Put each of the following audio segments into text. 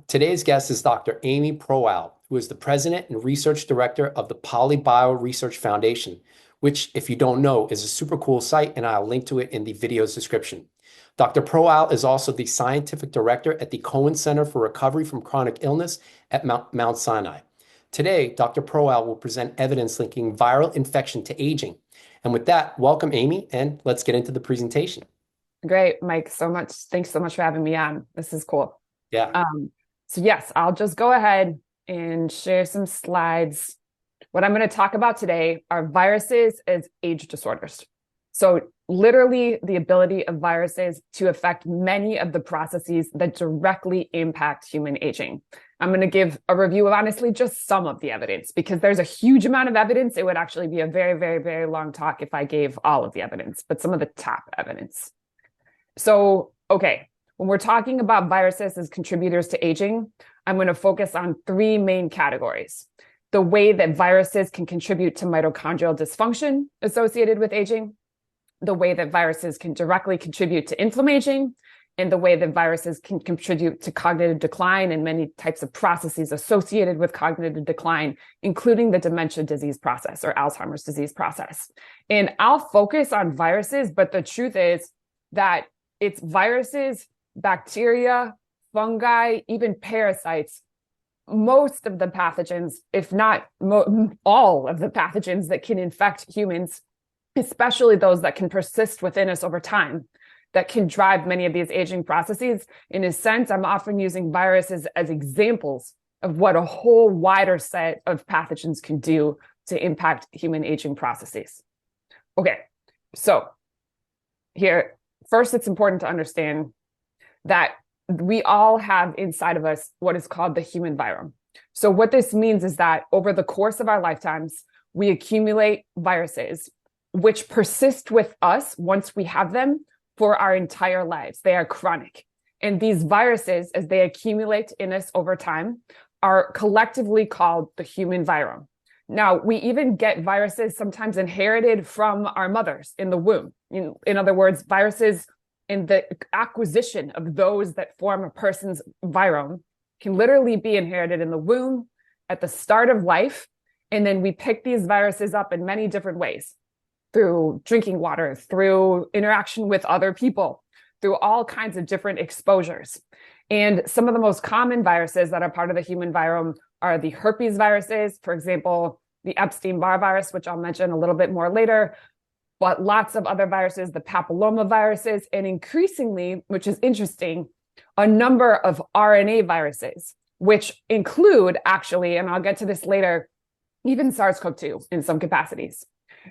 Today's guest is Dr. Amy Proal, who is the president and research director of the Polybio Research Foundation, which, if you don't know, is a super cool site, and I'll link to it in the video's description. Dr. Proal is also the scientific director at the Cohen Center for Recovery from Chronic Illness at Mount Sinai. Today, Dr. Proal will present evidence linking viral infection to aging. And with that, welcome, Amy, and let's get into the presentation. Great, Mike, so much. Thanks so much for having me on. This is cool. Yeah. So yes, I'll just go ahead and share some slides. What I'm going to talk about today are viruses as age disorders. So literally the ability of viruses to affect many of the processes that directly impact human aging. I'm going to give a review of honestly just some of the evidence because there's a huge amount of evidence. It would actually be a very, very, very long talk if I gave all of the evidence, but some of the top evidence. So, okay, when we're talking about viruses as contributors to aging, I'm going to focus on three main categories. The way that viruses can contribute to mitochondrial dysfunction associated with aging, the way that viruses can directly contribute to inflammaging, and the way that viruses can contribute to cognitive decline and many types of processes associated with cognitive decline, including the dementia disease process or Alzheimer's disease process. And I'll focus on viruses, but the truth is that it's viruses, bacteria, fungi, even parasites, most of the pathogens, if not all of the pathogens that can infect humans, especially those that can persist within us over time, that can drive many of these aging processes. In a sense, I'm often using viruses as examples of what a whole wider set of pathogens can do to impact human aging processes. Okay, so here, first, it's important to understand that we all have inside of us what is called the human virome. So what this means is that over the course of our lifetimes, we accumulate viruses which persist with us once we have them for our entire lives. They are chronic. And these viruses, as they accumulate in us over time, are collectively called the human virome. Now, we even get viruses sometimes inherited from our mothers in the womb. In other words, viruses in the acquisition of those that form a person's virome can literally be inherited in the womb at the start of life. And then we pick these viruses up in many different ways, through drinking water, through interaction with other people, through all kinds of different exposures. And some of the most common viruses that are part of the human virome are the herpes viruses, for example, the Epstein-Barr virus, which I'll mention a little bit more later, but lots of other viruses, the papilloma viruses, and increasingly, which is interesting, a number of RNA viruses, which include actually, and I'll get to this later, even SARS-CoV-2 in some capacities.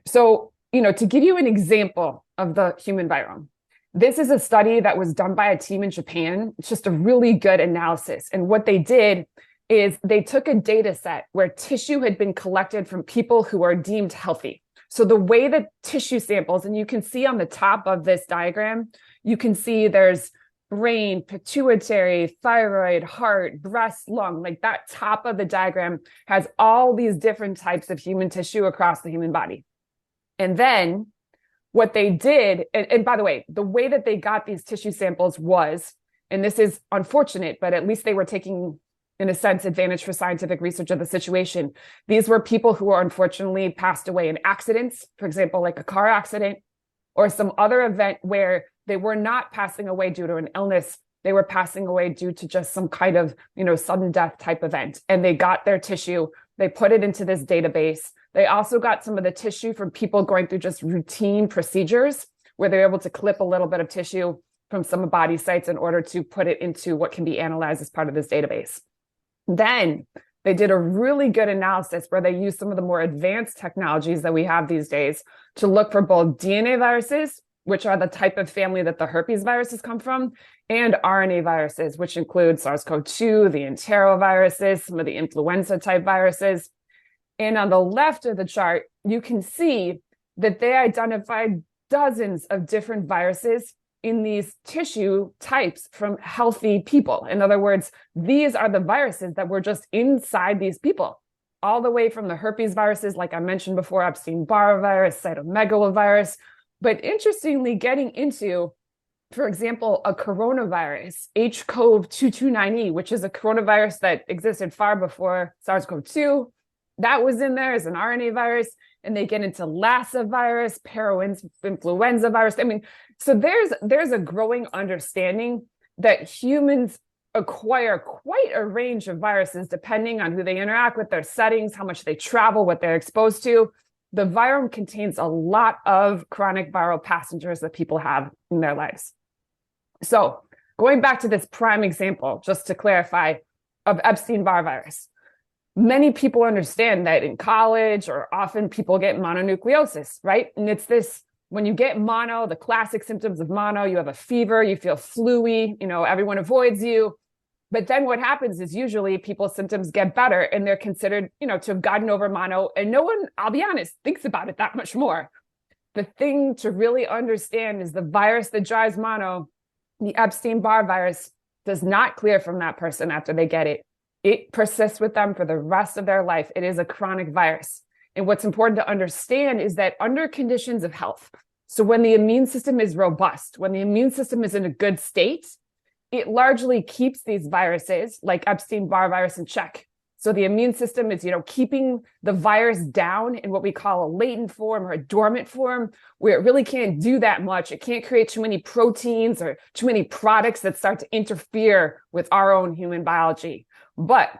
So, to give you an example of the human virome, this is a study that was done by a team in Japan. It's just a really good analysis. And what they did is they took a data set where tissue had been collected from people who are deemed healthy. So the way that tissue samples, and you can see on the top of this diagram, you can see there's brain, pituitary, thyroid, heart, breast, lung, like that top of the diagram has all these different types of human tissue across the human body. And then what they did, and by the way, the way that they got these tissue samples was, and this is unfortunate, but at least they were taking, in a sense, advantage for scientific research of the situation. These were people who were unfortunately passed away in accidents, for example, like a car accident or some other event where they were not passing away due to an illness. They were passing away due to just some kind of, sudden death type event. And they got their tissue, they put it into this database. They also got some of the tissue from people going through just routine procedures where they're able to clip a little bit of tissue from some body sites in order to put it into what can be analyzed as part of this database. Then they did a really good analysis where they used some of the more advanced technologies that we have these days to look for both DNA viruses, which are the type of family that the herpes viruses come from, and RNA viruses, which include SARS-CoV-2, the enteroviruses, some of the influenza type viruses. And on the left of the chart, you can see that they identified dozens of different viruses in these tissue types from healthy people. In other words, these are the viruses that were just inside these people, all the way from the herpes viruses, like I mentioned before, Epstein-Barr virus, cytomegalovirus. But interestingly, getting into For example, a coronavirus, HCoV-229E, which is a coronavirus that existed far before SARS-CoV-2, that was in there as an RNA virus, and they get into Lassa virus, parainfluenza virus. I mean, so there's a growing understanding that humans acquire quite a range of viruses depending on who they interact with, their settings, how much they travel, what they're exposed to. The virome contains a lot of chronic viral passengers that people have in their lives. So going back to this prime example, just to clarify, of Epstein-Barr virus, many people understand that in college or often people get mononucleosis, right? And it's this, when you get mono, the classic symptoms of mono, you have a fever, you feel flu-y, everyone avoids you. But then what happens is usually people's symptoms get better and they're considered, to have gotten over mono. And no one, I'll be honest, thinks about it that much more. The thing to really understand is the virus that drives mono, the Epstein-Barr virus, does not clear from that person after they get it. It persists with them for the rest of their life. It is a chronic virus. And what's important to understand is that under conditions of health, so when the immune system is robust, when the immune system is in a good state, it largely keeps these viruses like Epstein-Barr virus in check. So the immune system is, keeping the virus down in what we call a latent form or a dormant form, where it really can't do that much. It can't create too many proteins or too many products that start to interfere with our own human biology. But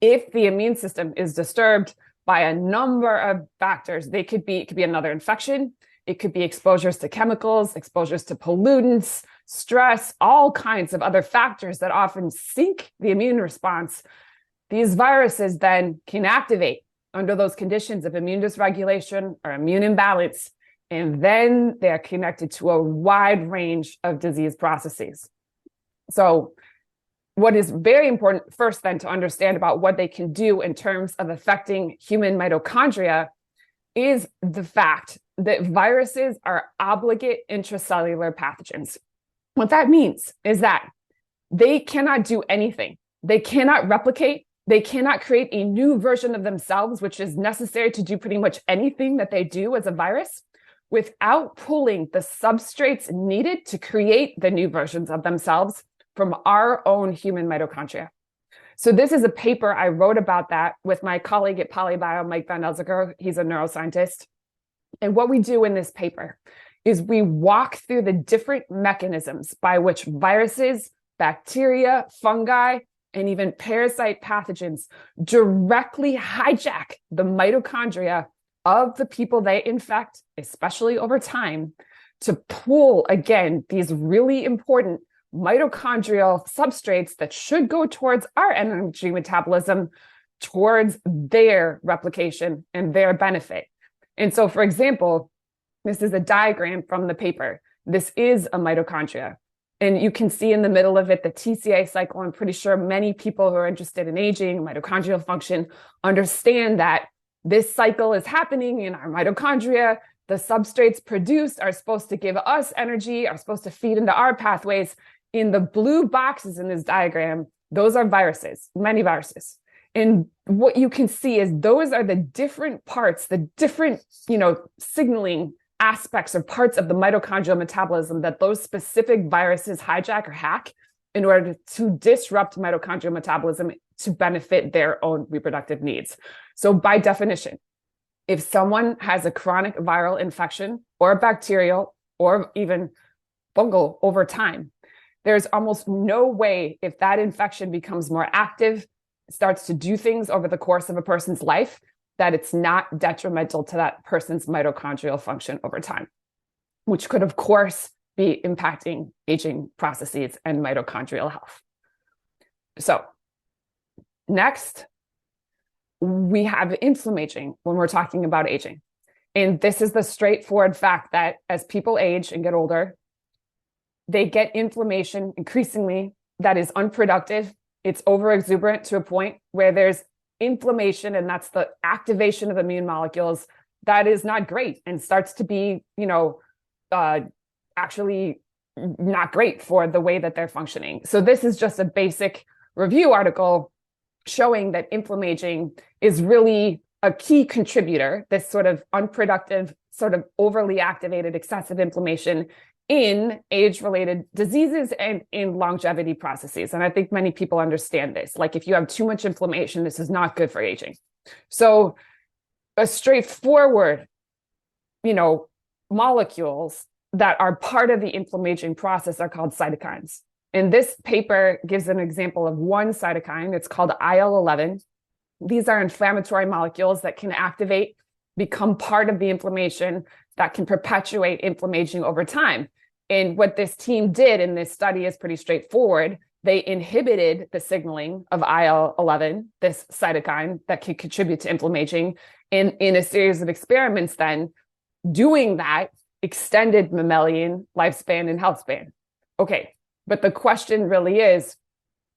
if the immune system is disturbed by a number of factors, it could be another infection. It could be exposures to chemicals, exposures to pollutants, stress, all kinds of other factors that often sink the immune response. These viruses then can activate under those conditions of immune dysregulation or immune imbalance, and then they're connected to a wide range of disease processes. So what is very important first then to understand about what they can do in terms of affecting human mitochondria is the fact that viruses are obligate intracellular pathogens. What that means is that they cannot do anything. They cannot replicate. They cannot create a new version of themselves, which is necessary to do pretty much anything that they do as a virus, without pulling the substrates needed to create the new versions of themselves from our own human mitochondria. So this is a paper I wrote about that with my colleague at PolyBio, Mike Van Elzeker. He's a neuroscientist. And what we do in this paper is we walk through the different mechanisms by which viruses, bacteria, fungi, and even parasite pathogens directly hijack the mitochondria of the people they infect, especially over time, to pull, again, these really important mitochondrial substrates that should go towards our energy metabolism towards their replication and their benefit. And so, for example, this is a diagram from the paper. This is a mitochondria. And you can see in the middle of it the TCA cycle. I'm pretty sure many people who are interested in aging, mitochondrial function, understand that this cycle is happening in our mitochondria. The substrates produced are supposed to give us energy, are supposed to feed into our pathways. In the blue boxes in this diagram, those are viruses, many viruses. And what you can see is those are the different parts, the different, signaling aspects or parts of the mitochondrial metabolism that those specific viruses hijack or hack in order to disrupt mitochondrial metabolism to benefit their own reproductive needs. So by definition, if someone has a chronic viral infection or bacterial or even fungal over time, there's almost no way, if that infection becomes more active, starts to do things over the course of a person's life, that it's not detrimental to that person's mitochondrial function over time, which could, of course, be impacting aging processes and mitochondrial health. So next, we have inflammaging when we're talking about aging. And this is the straightforward fact that as people age and get older, they get inflammation increasingly that is unproductive. It's overexuberant to a point where there's inflammation, and that's the activation of immune molecules that is not great and starts to be, actually not great for the way that they're functioning. So this is just a basic review article showing that inflammaging is really a key contributor. This sort of unproductive, sort of overly activated, excessive inflammation in age-related diseases and in longevity processes. And I think many people understand this. Like if you have too much inflammation, this is not good for aging. So a straightforward, molecules that are part of the inflammaging process are called cytokines. And this paper gives an example of one cytokine. It's called IL-11. These are inflammatory molecules that can activate, become part of the inflammation, that can perpetuate inflammaging over time. And what this team did in this study is pretty straightforward. They inhibited the signaling of IL-11, this cytokine that can contribute to inflammaging, in a series of experiments. Then doing that extended mammalian lifespan and health span. Okay, but the question really is,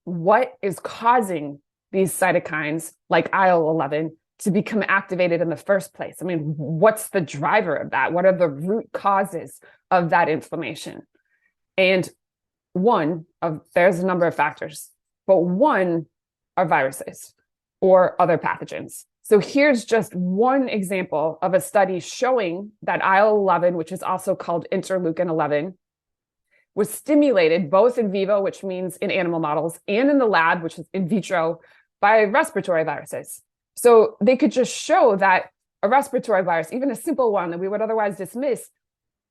what is causing these cytokines like IL-11 to become activated in the first place? I mean, what's the driver of that? What are the root causes of that inflammation? And there's a number of factors, but one are viruses or other pathogens. So here's just one example of a study showing that IL-11, which is also called interleukin-11, was stimulated both in vivo, which means in animal models, and in the lab, which is in vitro, by respiratory viruses. So they could just show that a respiratory virus, even a simple one that we would otherwise dismiss,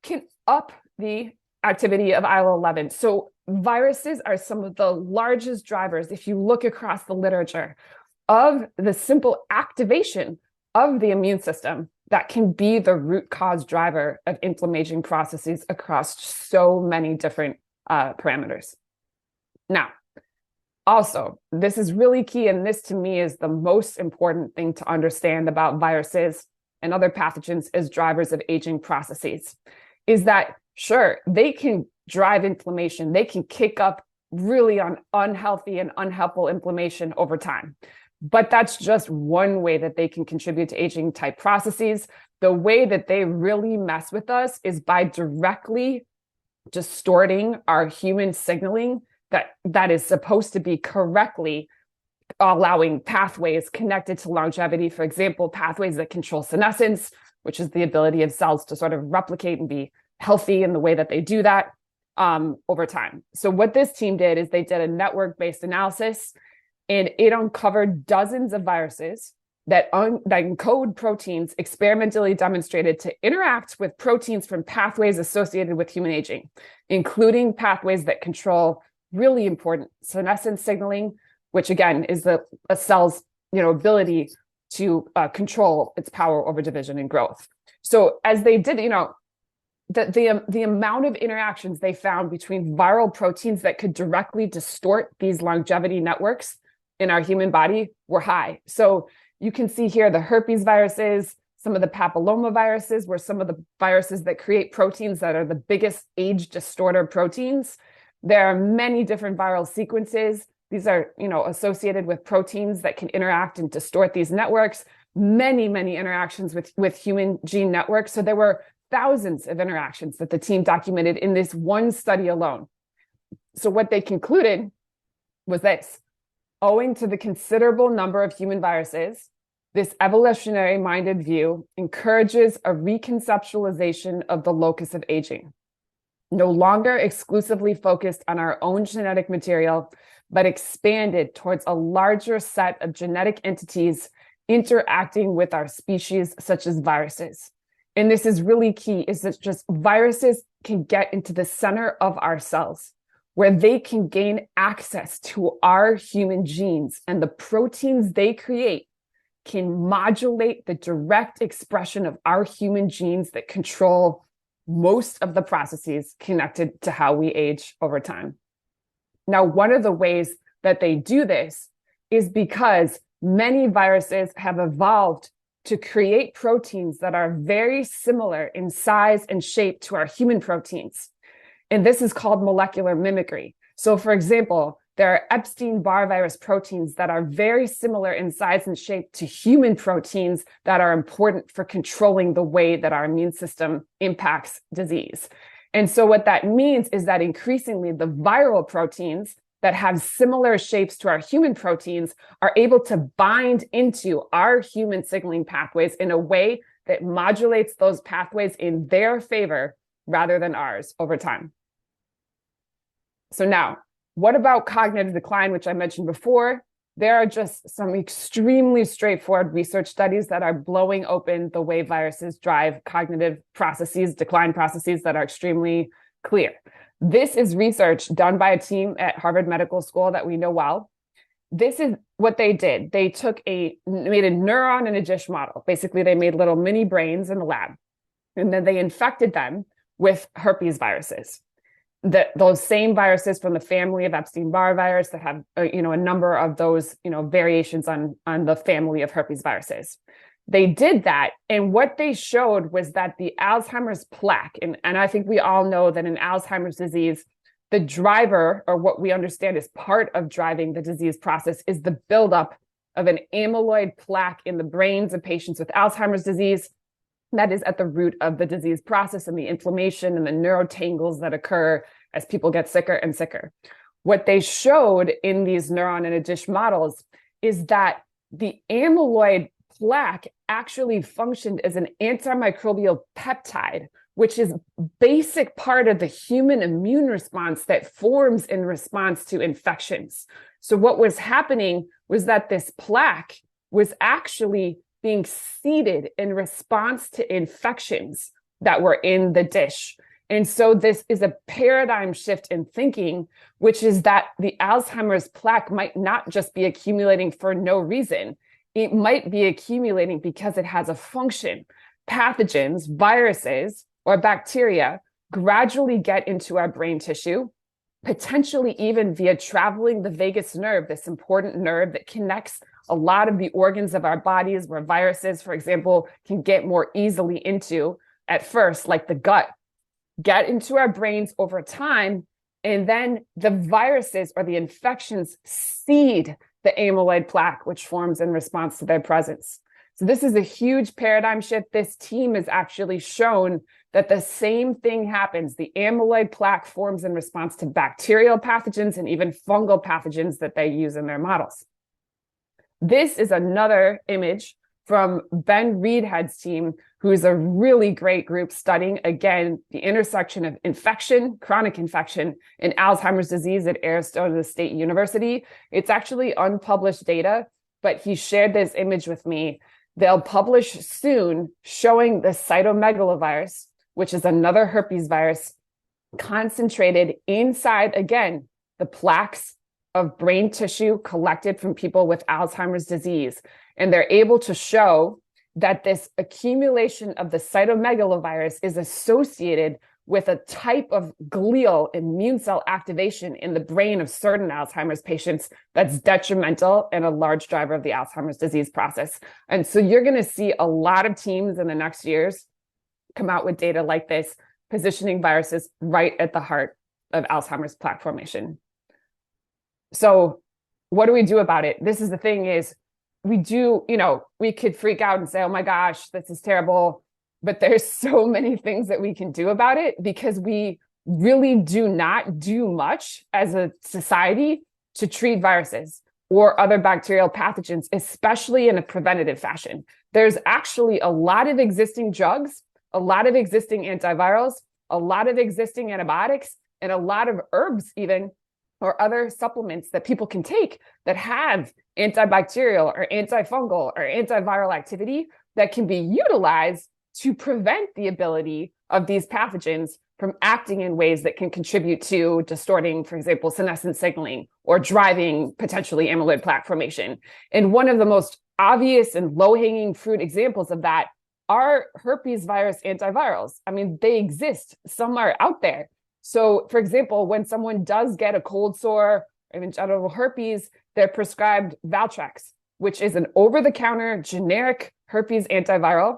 can up the activity of IL-11. So viruses are some of the largest drivers, if you look across the literature, of the simple activation of the immune system that can be the root cause driver of inflammaging processes across so many different parameters. Now, also, this is really key, and this to me is the most important thing to understand about viruses and other pathogens as drivers of aging processes, is that, sure, they can drive inflammation. They can kick up really unhealthy and unhelpful inflammation over time. But that's just one way that they can contribute to aging type processes. The way that they really mess with us is by directly distorting our human signaling that is supposed to be correctly allowing pathways connected to longevity. For example, pathways that control senescence, which is the ability of cells to sort of replicate and be healthy in the way that they do that over time. So what this team did is they did a network-based analysis, and it uncovered dozens of viruses that encode proteins experimentally demonstrated to interact with proteins from pathways associated with human aging, including pathways that control really important senescence signaling, which again is a cell's ability to control its power over division and growth. So as they did, the amount of interactions they found between viral proteins that could directly distort these longevity networks in our human body were high. So you can see here the herpes viruses, some of the papilloma viruses were some of the viruses that create proteins that are the biggest age distorter proteins. There are many different viral sequences. These are, associated with proteins that can interact and distort these networks. Many, many interactions with human gene networks. So there were thousands of interactions that the team documented in this one study alone. So what they concluded was this: owing to the considerable number of human viruses, this evolutionary-minded view encourages a reconceptualization of the locus of aging, no longer exclusively focused on our own genetic material, but expanded towards a larger set of genetic entities interacting with our species, such as viruses. And this is really key, is that just viruses can get into the center of our cells, where they can gain access to our human genes, and the proteins they create can modulate the direct expression of our human genes that control most of the processes connected to how we age over time. Now, one of the ways that they do this is because many viruses have evolved to create proteins that are very similar in size and shape to our human proteins. And this is called molecular mimicry. So for example, there are Epstein-Barr virus proteins that are very similar in size and shape to human proteins that are important for controlling the way that our immune system impacts disease. And so what that means is that increasingly the viral proteins that have similar shapes to our human proteins are able to bind into our human signaling pathways in a way that modulates those pathways in their favor rather than ours over time. So now, what about cognitive decline, which I mentioned before? There are just some extremely straightforward research studies that are blowing open the way viruses drive cognitive processes, decline processes that are extremely clear. This is research done by a team at Harvard Medical School that we know well. This is what they did. They made a neuron in a dish model. Basically, they made little mini brains in the lab, and then they infected them with herpes viruses. Those same viruses from the family of Epstein-Barr virus that have a number of those variations on the family of herpes viruses. They did that, and what they showed was that the Alzheimer's plaque, and I think we all know that in Alzheimer's disease, the driver, or what we understand is part of driving the disease process, is the buildup of an amyloid plaque in the brains of patients with Alzheimer's disease. That is at the root of the disease process and the inflammation and the neurotangles that occur as people get sicker and sicker. What they showed in these neuron in a dish models is that the amyloid plaque actually functioned as an antimicrobial peptide, which is basic part of the human immune response that forms in response to infections. So what was happening was that this plaque was actually being seeded in response to infections that were in the dish. And so this is a paradigm shift in thinking, which is that the Alzheimer's plaque might not just be accumulating for no reason. It might be accumulating because it has a function. Pathogens, viruses, or bacteria gradually get into our brain tissue, potentially even via traveling the vagus nerve, this important nerve that connects a lot of the organs of our bodies where viruses, for example, can get more easily into at first, like the gut, get into our brains over time. And then the viruses or the infections seed the amyloid plaque, which forms in response to their presence. So this is a huge paradigm shift. This team has actually shown that the same thing happens. The amyloid plaque forms in response to bacterial pathogens and even fungal pathogens that they use in their models. This is another image from Ben Reedhead's team, who is a really great group studying, again, the intersection of infection, chronic infection, and Alzheimer's disease at Arizona State University. It's actually unpublished data, but he shared this image with me. They'll publish soon showing the cytomegalovirus, which is another herpes virus, concentrated inside, again, the plaques of brain tissue collected from people with Alzheimer's disease. And they're able to show that this accumulation of the cytomegalovirus is associated with a type of glial immune cell activation in the brain of certain Alzheimer's patients that's detrimental and a large driver of the Alzheimer's disease process. And so you're going to see a lot of teams in the next years come out with data like this, positioning viruses right at the heart of Alzheimer's plaque formation. So what do we do about it? This is the thing is, we could freak out and say, oh my gosh, this is terrible. But there's so many things that we can do about it because we really do not do much as a society to treat viruses or other bacterial pathogens, especially in a preventative fashion. There's actually a lot of existing drugs, a lot of existing antivirals, a lot of existing antibiotics, and a lot of herbs even, or other supplements that people can take that have antibacterial or antifungal or antiviral activity that can be utilized to prevent the ability of these pathogens from acting in ways that can contribute to distorting, for example, senescent signaling or driving potentially amyloid plaque formation. And one of the most obvious and low-hanging fruit examples of that are herpes virus antivirals. I mean, they exist. Some are out there. So, for example, when someone does get a cold sore or even genital herpes, they're prescribed Valtrex, which is an over-the-counter generic herpes antiviral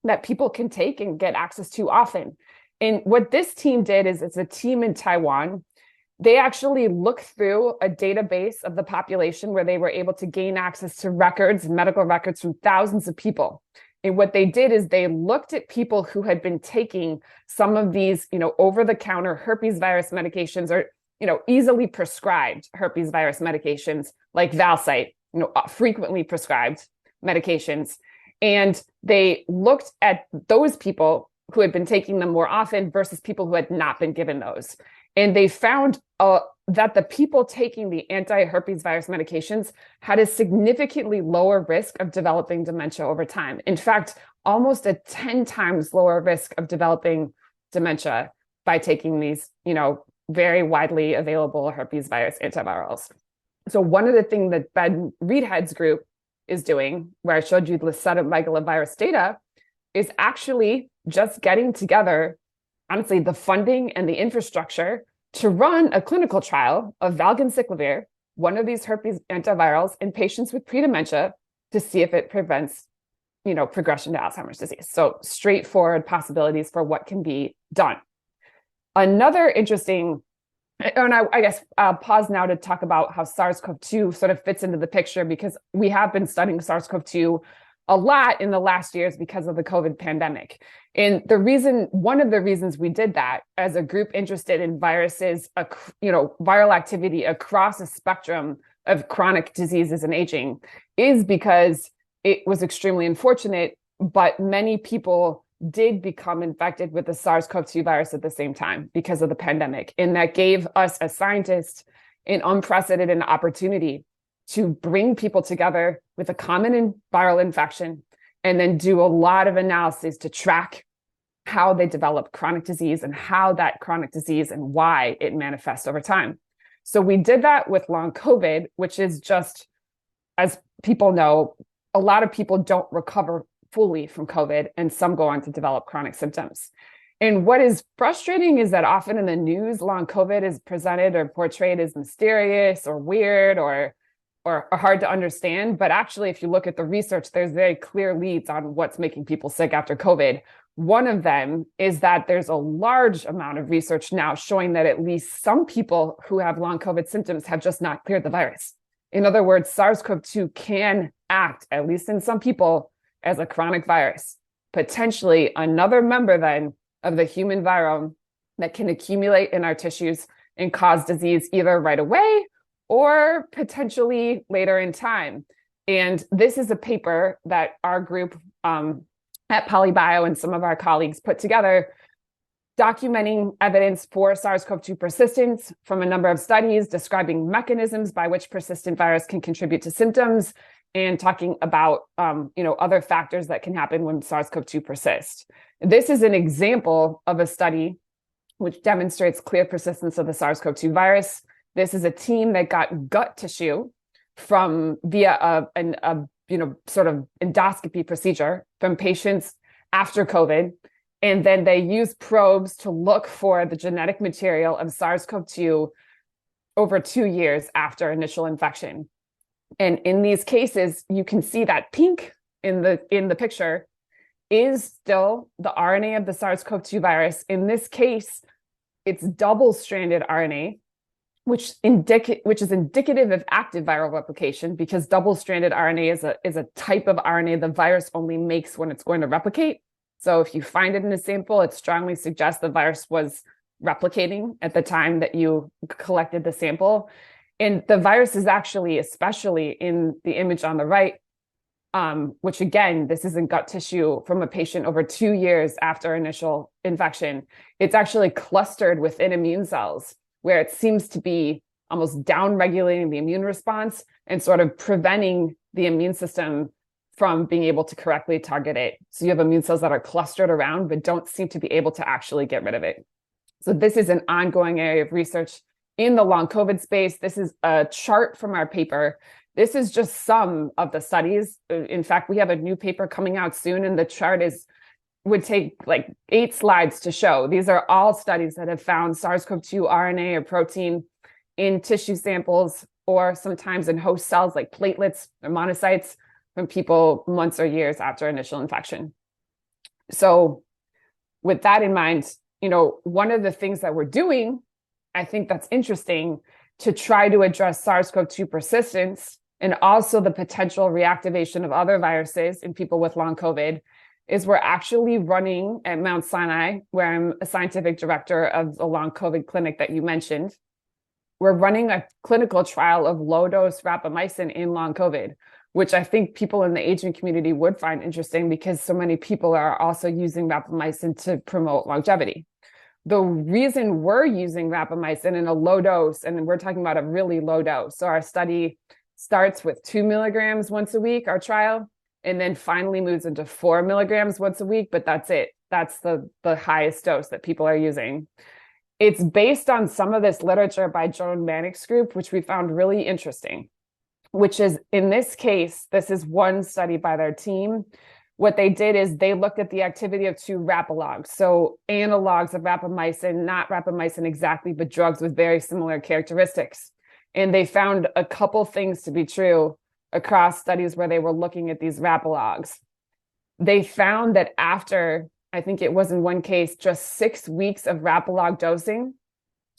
that people can take and get access to often. And what this team did is, it's a team in Taiwan. They actually looked through a database of the population where they were able to gain access to records, medical records from thousands of people. And what they did is they looked at people who had been taking some of these, over-the-counter herpes virus medications or, easily prescribed herpes virus medications like Valsite, frequently prescribed medications. And they looked at those people who had been taking them more often versus people who had not been given those. And they found that the people taking the anti-herpes virus medications had a significantly lower risk of developing dementia over time. In fact, almost a 10 times lower risk of developing dementia by taking these, very widely available herpes virus antivirals. So one of the things that Ben Reedhead's group is doing, where I showed you the cytomegalovirus data, is actually just getting together, honestly, the funding and the infrastructure to run a clinical trial of valganciclovir, one of these herpes antivirals, in patients with predementia to see if it prevents, progression to Alzheimer's disease. So straightforward possibilities for what can be done. Another interesting, and I guess I'll pause now to talk about how SARS-CoV-2 sort of fits into the picture, because we have been studying SARS-CoV-2 a lot in the last years because of the COVID pandemic. And one of the reasons we did that as a group interested in viruses, viral activity across a spectrum of chronic diseases and aging, is because it was extremely unfortunate, but many people did become infected with the SARS-CoV-2 virus at the same time because of the pandemic. And that gave us as scientists an unprecedented opportunity to bring people together with a common viral infection and then do a lot of analysis to track how they develop chronic disease and how that chronic disease and why it manifests over time. So we did that with long COVID, which is just, as people know, a lot of people don't recover fully from COVID, and some go on to develop chronic symptoms. And what is frustrating is that often in the news, long COVID is presented or portrayed as mysterious or weird or hard to understand. But actually, if you look at the research, there's very clear leads on what's making people sick after COVID. One of them is that there's a large amount of research now showing that at least some people who have long COVID symptoms have just not cleared the virus. In other words, SARS-CoV-2 can act, at least in some people, as a chronic virus, potentially another member then of the human virome that can accumulate in our tissues and cause disease either right away or potentially later in time. And this is a paper that our group at PolyBio and some of our colleagues put together, documenting evidence for SARS-CoV-2 persistence from a number of studies, describing mechanisms by which persistent virus can contribute to symptoms, and talking about other factors that can happen when SARS-CoV-2 persists. This is an example of a study which demonstrates clear persistence of the SARS-CoV-2 virus. This is a team that got gut tissue via a sort of endoscopy procedure from patients after COVID. And then they used probes to look for the genetic material of SARS-CoV-2 over 2 years after initial infection. And in these cases, you can see that pink in the picture is still the RNA of the SARS-CoV-2 virus. In this case, it's double-stranded RNA, which is indicative of active viral replication, because double-stranded RNA is a type of RNA the virus only makes when it's going to replicate. So if you find it in a sample, it strongly suggests the virus was replicating at the time that you collected the sample. And the virus is actually, especially in the image on the right, which again, this is in gut tissue from a patient over 2 years after initial infection. It's actually clustered within immune cells, where it seems to be almost down-regulating the immune response and sort of preventing the immune system from being able to correctly target it. So you have immune cells that are clustered around, but don't seem to be able to actually get rid of it. So this is an ongoing area of research in the long COVID space. This is a chart from our paper. This is just some of the studies. In fact, we have a new paper coming out soon, and the chart would take like 8 slides to show. These are all studies that have found SARS-CoV-2 RNA or protein in tissue samples, or sometimes in host cells like platelets or monocytes from people months or years after initial infection. So with that in mind, one of the things that we're doing, I think that's interesting, to try to address SARS-CoV-2 persistence and also the potential reactivation of other viruses in people with long COVID, is we're actually running at Mount Sinai, where I'm a scientific director of the long COVID clinic that you mentioned. We're running a clinical trial of low-dose rapamycin in long COVID, which I think people in the aging community would find interesting because so many people are also using rapamycin to promote longevity. The reason we're using rapamycin in a low dose, and we're talking about a really low dose. So our study starts with 2 milligrams once a week, our trial, and then finally moves into 4 milligrams once a week, but that's it. That's the highest dose that people are using. It's based on some of this literature by Joan Manick's group, which we found really interesting, which is, in this case, this is one study by their team. What they did is they looked at the activity of 2 rapalogs, so analogs of rapamycin, not rapamycin exactly, but drugs with very similar characteristics. And they found a couple things to be true across studies where they were looking at these rapalogs. They found that after, I think it was in one case, just 6 weeks of rapalog dosing,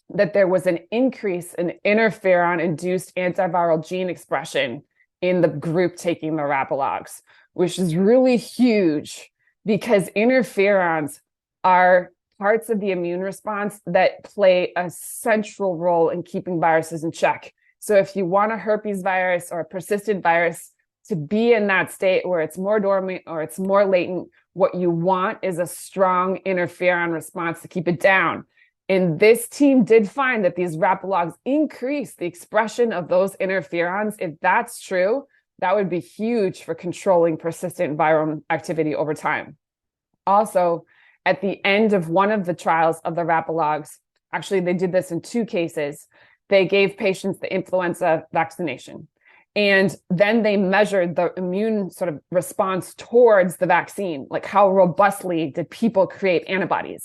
that there was an increase in interferon-induced antiviral gene expression in the group taking the rapalogs, which is really huge because interferons are parts of the immune response that play a central role in keeping viruses in check. So if you want a herpes virus or a persistent virus to be in that state where it's more dormant or it's more latent, what you want is a strong interferon response to keep it down. And this team did find that these rapalogs increase the expression of those interferons. If that's true, that would be huge for controlling persistent virome activity over time. Also, at the end of one of the trials of the rapalogs, actually they did this in 2 cases, they gave patients the influenza vaccination. And then they measured the immune sort of response towards the vaccine, like how robustly did people create antibodies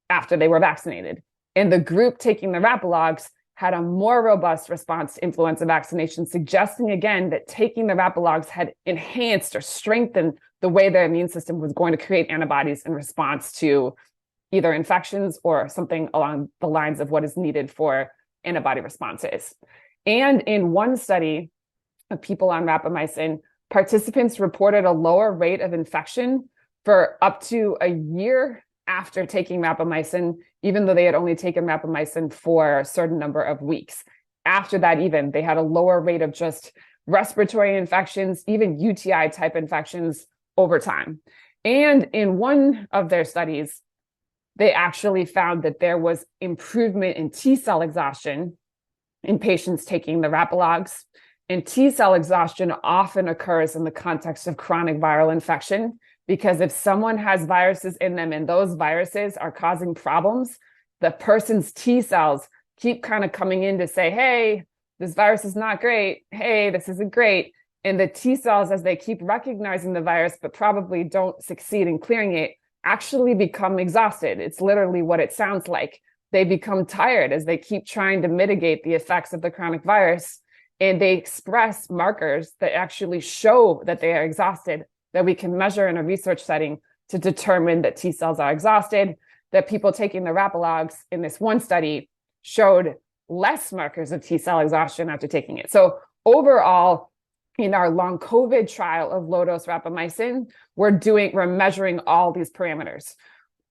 after they were vaccinated. And the group taking the rapalogs had a more robust response to influenza vaccination, suggesting again that taking the rapalogs had enhanced or strengthened the way their immune system was going to create antibodies in response to either infections or something along the lines of what is needed for antibody responses. And in one study of people on rapamycin, participants reported a lower rate of infection for up to a year after taking rapamycin, even though they had only taken rapamycin for a certain number of weeks. After that, even, they had a lower rate of just respiratory infections, even UTI type infections over time. And in one of their studies, they actually found that there was improvement in T cell exhaustion in patients taking the rapalogs. And T cell exhaustion often occurs in the context of chronic viral infection, because if someone has viruses in them and those viruses are causing problems, the person's T cells keep kind of coming in to say, hey, this virus is not great. Hey, this isn't great. And the T cells, as they keep recognizing the virus, but probably don't succeed in clearing it, actually become exhausted. It's literally what it sounds like. They become tired as they keep trying to mitigate the effects of the chronic virus. And they express markers that actually show that they are exhausted, that we can measure in a research setting to determine that T cells are exhausted, that people taking the rapalogs in this one study showed less markers of T cell exhaustion after taking it. So overall, in our long COVID trial of low-dose rapamycin, we're measuring all these parameters.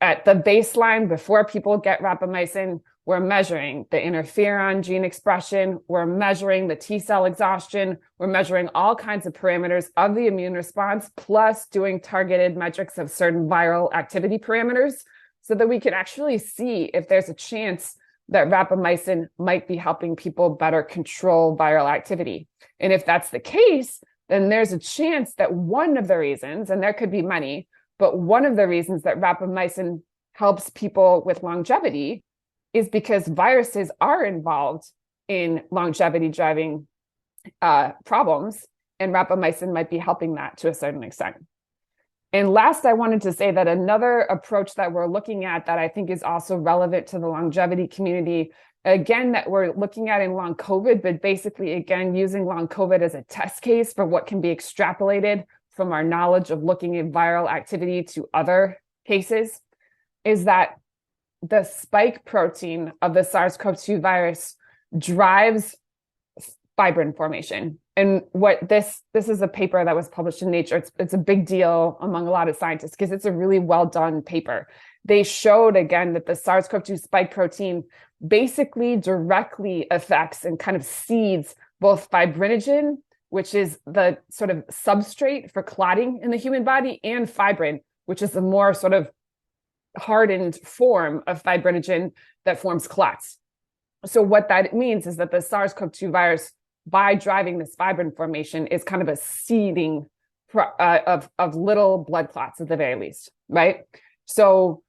At the baseline, before people get rapamycin, we're measuring the interferon gene expression, we're measuring the T cell exhaustion, we're measuring all kinds of parameters of the immune response, plus doing targeted metrics of certain viral activity parameters, so that we can actually see if there's a chance that rapamycin might be helping people better control viral activity. And if that's the case, then there's a chance that one of the reasons, and there could be many, but one of the reasons that rapamycin helps people with longevity is because viruses are involved in longevity driving problems, and rapamycin might be helping that to a certain extent. And last, I wanted to say that another approach that we're looking at that I think is also relevant to the longevity community, again, that we're looking at in long COVID, but basically, again, using long COVID as a test case for what can be extrapolated from our knowledge of looking at viral activity to other cases, is that the spike protein of the SARS-CoV-2 virus drives fibrin formation. And what this is a paper that was published in Nature. It's a big deal among a lot of scientists because it's a really well done paper. They showed again that the SARS-CoV-2 spike protein basically directly affects and kind of seeds both fibrinogen which is the sort of substrate for clotting in the human body, and fibrin, which is the more sort of hardened form of fibrinogen that forms clots. So what that means is that the SARS-CoV-2 virus, by driving this fibrin formation, is kind of a seeding of little blood clots at the very least, right? So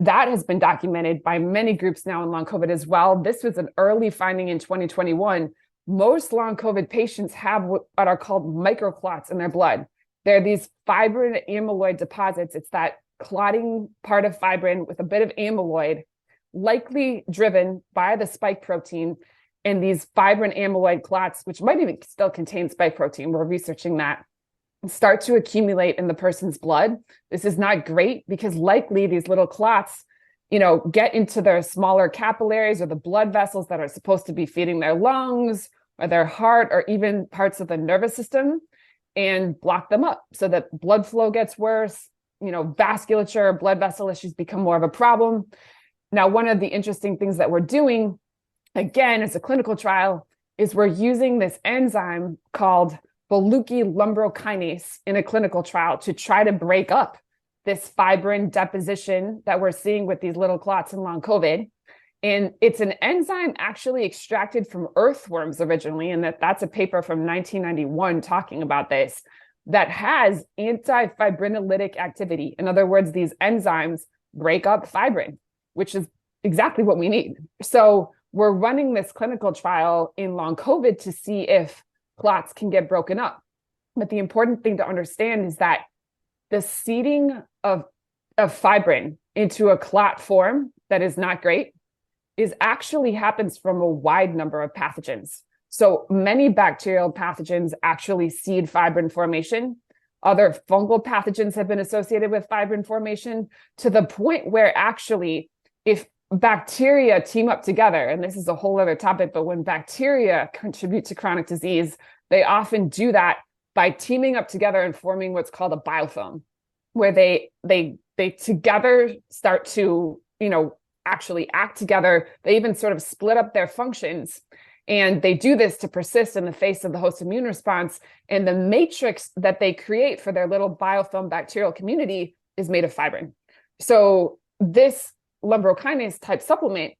that has been documented by many groups now in long COVID as well. This was an early finding in 2021. Most long COVID patients have what are called microclots in their blood. They're these fibrin amyloid deposits. It's that clotting part of fibrin with a bit of amyloid, likely driven by the spike protein. And these fibrin amyloid clots, which might even still contain spike protein, we're researching that, start to accumulate in the person's blood. This is not great because likely these little clots, get into their smaller capillaries or the blood vessels that are supposed to be feeding their lungs or their heart or even parts of the nervous system, and block them up so that blood flow gets worse. Vasculature, blood vessel issues become more of a problem. Now, one of the interesting things that we're doing, again, as a clinical trial, is we're using this enzyme called Bolucki lumbrokinase in a clinical trial to try to break up this fibrin deposition that we're seeing with these little clots in long COVID. And it's an enzyme actually extracted from earthworms originally, and that's a paper from 1991 talking about this, that has anti-fibrinolytic activity. In other words, these enzymes break up fibrin, which is exactly what we need. So we're running this clinical trial in long COVID to see if clots can get broken up. But the important thing to understand is that the seeding of fibrin into a clot form that is not great actually happens from a wide number of pathogens. So many bacterial pathogens actually seed fibrin formation. Other fungal pathogens have been associated with fibrin formation, to the point where actually, if bacteria team up together, and this is a whole other topic, but when bacteria contribute to chronic disease, they often do that by teaming up together and forming what's called a biofilm, where they together start to, actually act together. They even sort of split up their functions. And they do this to persist in the face of the host immune response. And the matrix that they create for their little biofilm bacterial community is made of fibrin. So this lumbrokinase type supplement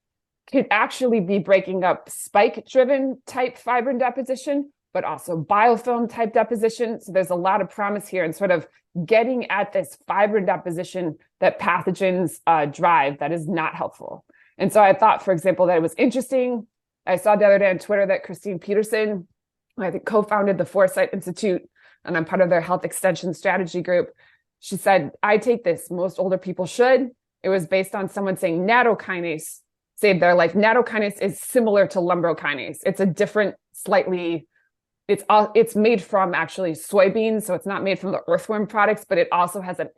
could actually be breaking up spike-driven type fibrin deposition, but also biofilm type deposition. So there's a lot of promise here in sort of getting at this fibrin deposition that pathogens drive that is not helpful. And so I thought, for example, that it was interesting. I saw the other day on Twitter that Christine Peterson, I think, co-founded the Foresight Institute, and I'm part of their health extension strategy group. She said, I take this, most older people should. It was based on someone saying nattokinase saved their life. Nattokinase is similar to lumbrokinase. It's a different, slightly, it's made from actually soybeans, so it's not made from the earthworm products, but it also has an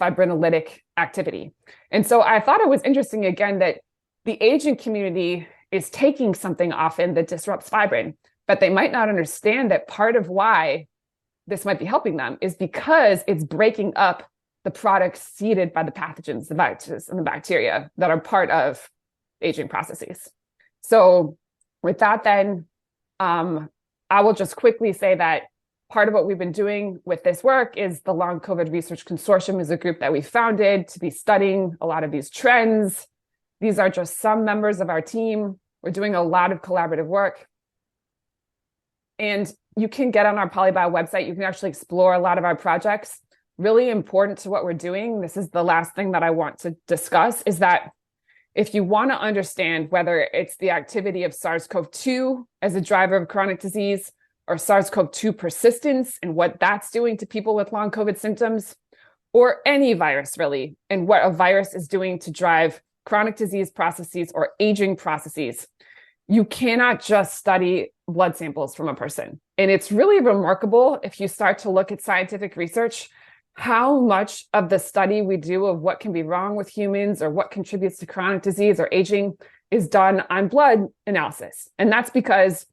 fibrinolytic activity. And so I thought it was interesting, again, that the aging community is taking something often that disrupts fibrin, but they might not understand that part of why this might be helping them is because it's breaking up the products seeded by the pathogens, the viruses and the bacteria that are part of aging processes. So with that, then, I will just quickly say that part of what we've been doing with this work is the Long COVID Research Consortium is a group that we founded to be studying a lot of these trends. These are just some members of our team. We're doing a lot of collaborative work. And you can get on our PolyBio website. You can actually explore a lot of our projects. Really important to what we're doing, this is the last thing that I want to discuss, is that if you want to understand whether it's the activity of SARS-CoV-2 as a driver of chronic disease, or SARS-CoV-2 persistence and what that's doing to people with long COVID symptoms, or any virus really, and what a virus is doing to drive chronic disease processes or aging processes, you cannot just study blood samples from a person. And it's really remarkable if you start to look at scientific research, how much of the study we do of what can be wrong with humans or what contributes to chronic disease or aging is done on blood analysis. And that's because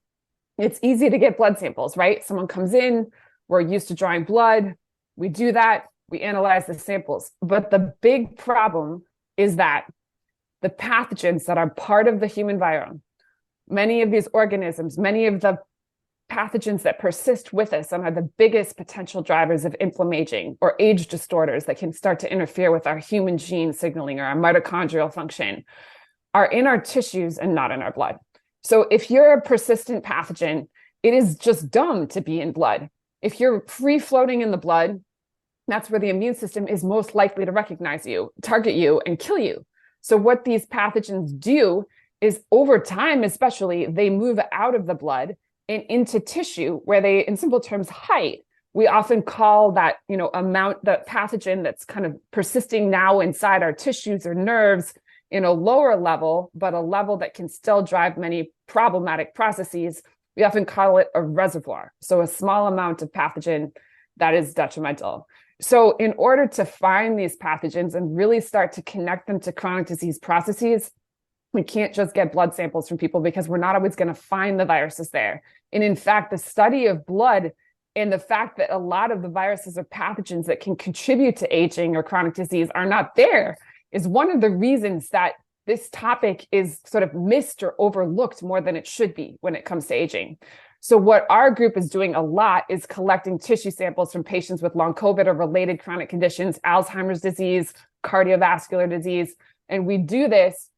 it's easy to get blood samples, right? Someone comes in, we're used to drawing blood, we do that, we analyze the samples. But the big problem is that the pathogens that are part of the human virome, many of these organisms, many of the pathogens that persist with us and are the biggest potential drivers of inflammaging or age disorders that can start to interfere with our human gene signaling or our mitochondrial function are in our tissues and not in our blood. So if you're a persistent pathogen, it is just dumb to be in blood. If you're free floating in the blood, that's where the immune system is most likely to recognize you, target you, and kill you. So what these pathogens do is over time, especially, they move out of the blood and into tissue where they, in simple terms, hide. We often call that, amount, the pathogen that's kind of persisting now inside our tissues or nerves in a lower level, but a level that can still drive many problematic processes. We often call it a reservoir. So a small amount of pathogen that is detrimental. So in order to find these pathogens and really start to connect them to chronic disease processes, we can't just get blood samples from people because we're not always going to find the viruses there. And in fact, the study of blood and the fact that a lot of the viruses or pathogens that can contribute to aging or chronic disease are not there is one of the reasons that this topic is sort of missed or overlooked more than it should be when it comes to aging. So what our group is doing a lot is collecting tissue samples from patients with long COVID or related chronic conditions, Alzheimer's disease, cardiovascular disease. And we do this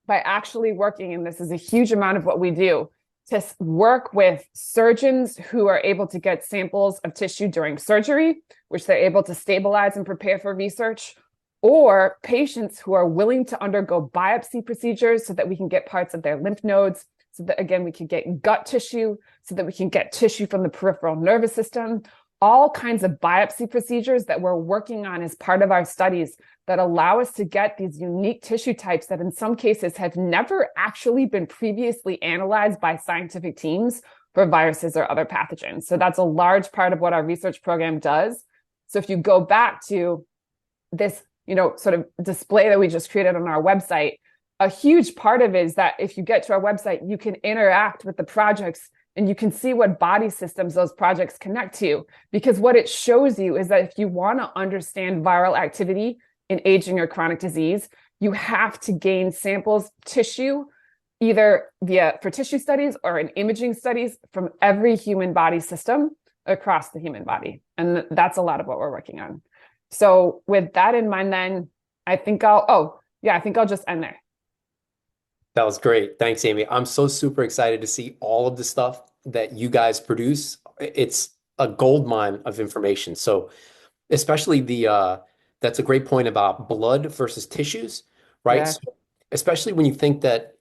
by actually working, and this is a huge amount of what we do, to work with surgeons who are able to get samples of tissue during surgery, which they're able to stabilize and prepare for research, or patients who are willing to undergo biopsy procedures so that we can get parts of their lymph nodes, so that, again, we can get gut tissue, so that we can get tissue from the peripheral nervous system, all kinds of biopsy procedures that we're working on as part of our studies that allow us to get these unique tissue types that in some cases have never actually been previously analyzed by scientific teams for viruses or other pathogens. So that's a large part of what our research program does. So if you go back to this, sort of display that we just created on our website, a huge part of it is that if you get to our website, you can interact with the projects and you can see what body systems those projects connect to. Because what it shows you is that if you want to understand viral activity in aging or chronic disease, you have to gain samples, tissue, either for tissue studies or in imaging studies from every human body system across the human body. And that's a lot of what we're working on. So with that in mind, then I think I'll just end there. That was great. Thanks, Amy. I'm so super excited to see all of the stuff that you guys produce. It's a gold mine of information. So especially that's a great point about blood versus tissues, right? Yeah. So especially when you think that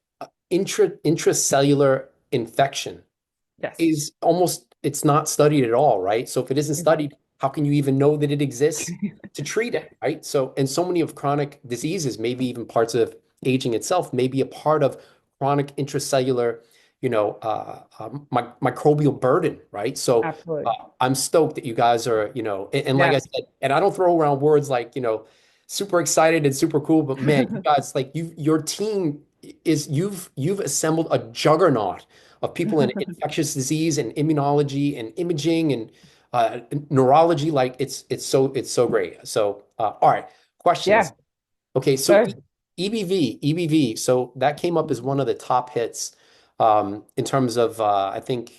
intracellular infection Yes. is it's not studied at all, right? So if it isn't studied, how can you even know that it exists to treat it, right? So, and so many of chronic diseases, maybe even parts of aging itself, may be a part of chronic intracellular, microbial burden, right? So Absolutely. I'm stoked that you guys are, and like I said, and I don't throw around words like, super excited and super cool, but man, you guys, like your team you've assembled a juggernaut of people in infectious disease and immunology and imaging and neurology. Like it's so great. So, all right, questions. Yeah. Okay, so Sure. EBV. So that came up as one of the top hits in terms of I think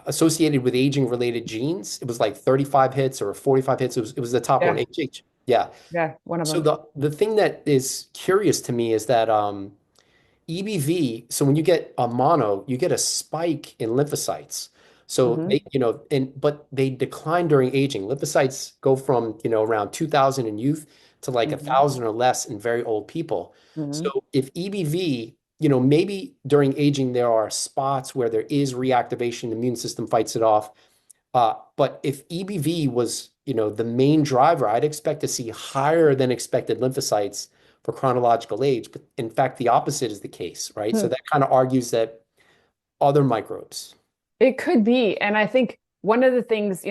associated with aging related genes. It was like 35 hits or 45 hits. It was the top one. Yeah. HH. Yeah. Yeah. One of So them. the thing that is curious to me is that EBV, so when you get a mono, you get a spike in lymphocytes. So Mm-hmm. but they decline during aging. Lymphocytes go from, around 2,000 in youth to like Mm-hmm. 1,000 or less in very old people. Mm-hmm. So if EBV, maybe during aging there are spots where there is reactivation, the immune system fights it off. But if EBV was, the main driver, I'd expect to see higher than expected lymphocytes for chronological age. But in fact, the opposite is the case, right? So Hmm. that kind of argues that other microbes. It could be. And I think one of the things,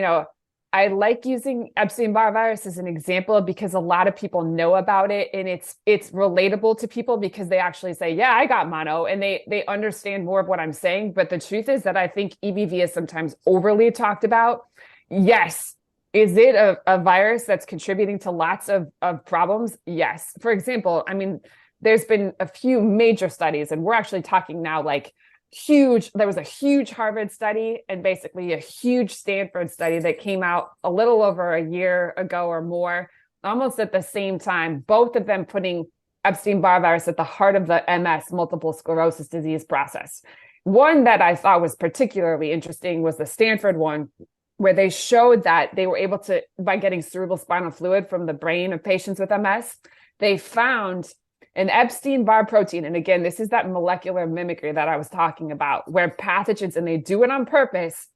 I like using Epstein-Barr virus as an example because a lot of people know about it and it's relatable to people because they actually say, yeah, I got mono, and they understand more of what I'm saying. But the truth is that I think EBV is sometimes overly talked about. Yes. Is it a virus that's contributing to lots of problems? Yes. For example, I mean, there's been a few major studies, and we're actually talking now like there was a huge Harvard study and basically a huge Stanford study that came out a little over a year ago or more, almost at the same time, both of them putting Epstein-Barr virus at the heart of the MS, multiple sclerosis disease process. One that I thought was particularly interesting was the Stanford one, where they showed that they were able to, by getting cerebrospinal fluid from the brain of patients with MS, they found an Epstein-Barr protein. And again, this is that molecular mimicry that I was talking about, where pathogens, and they do it on purpose,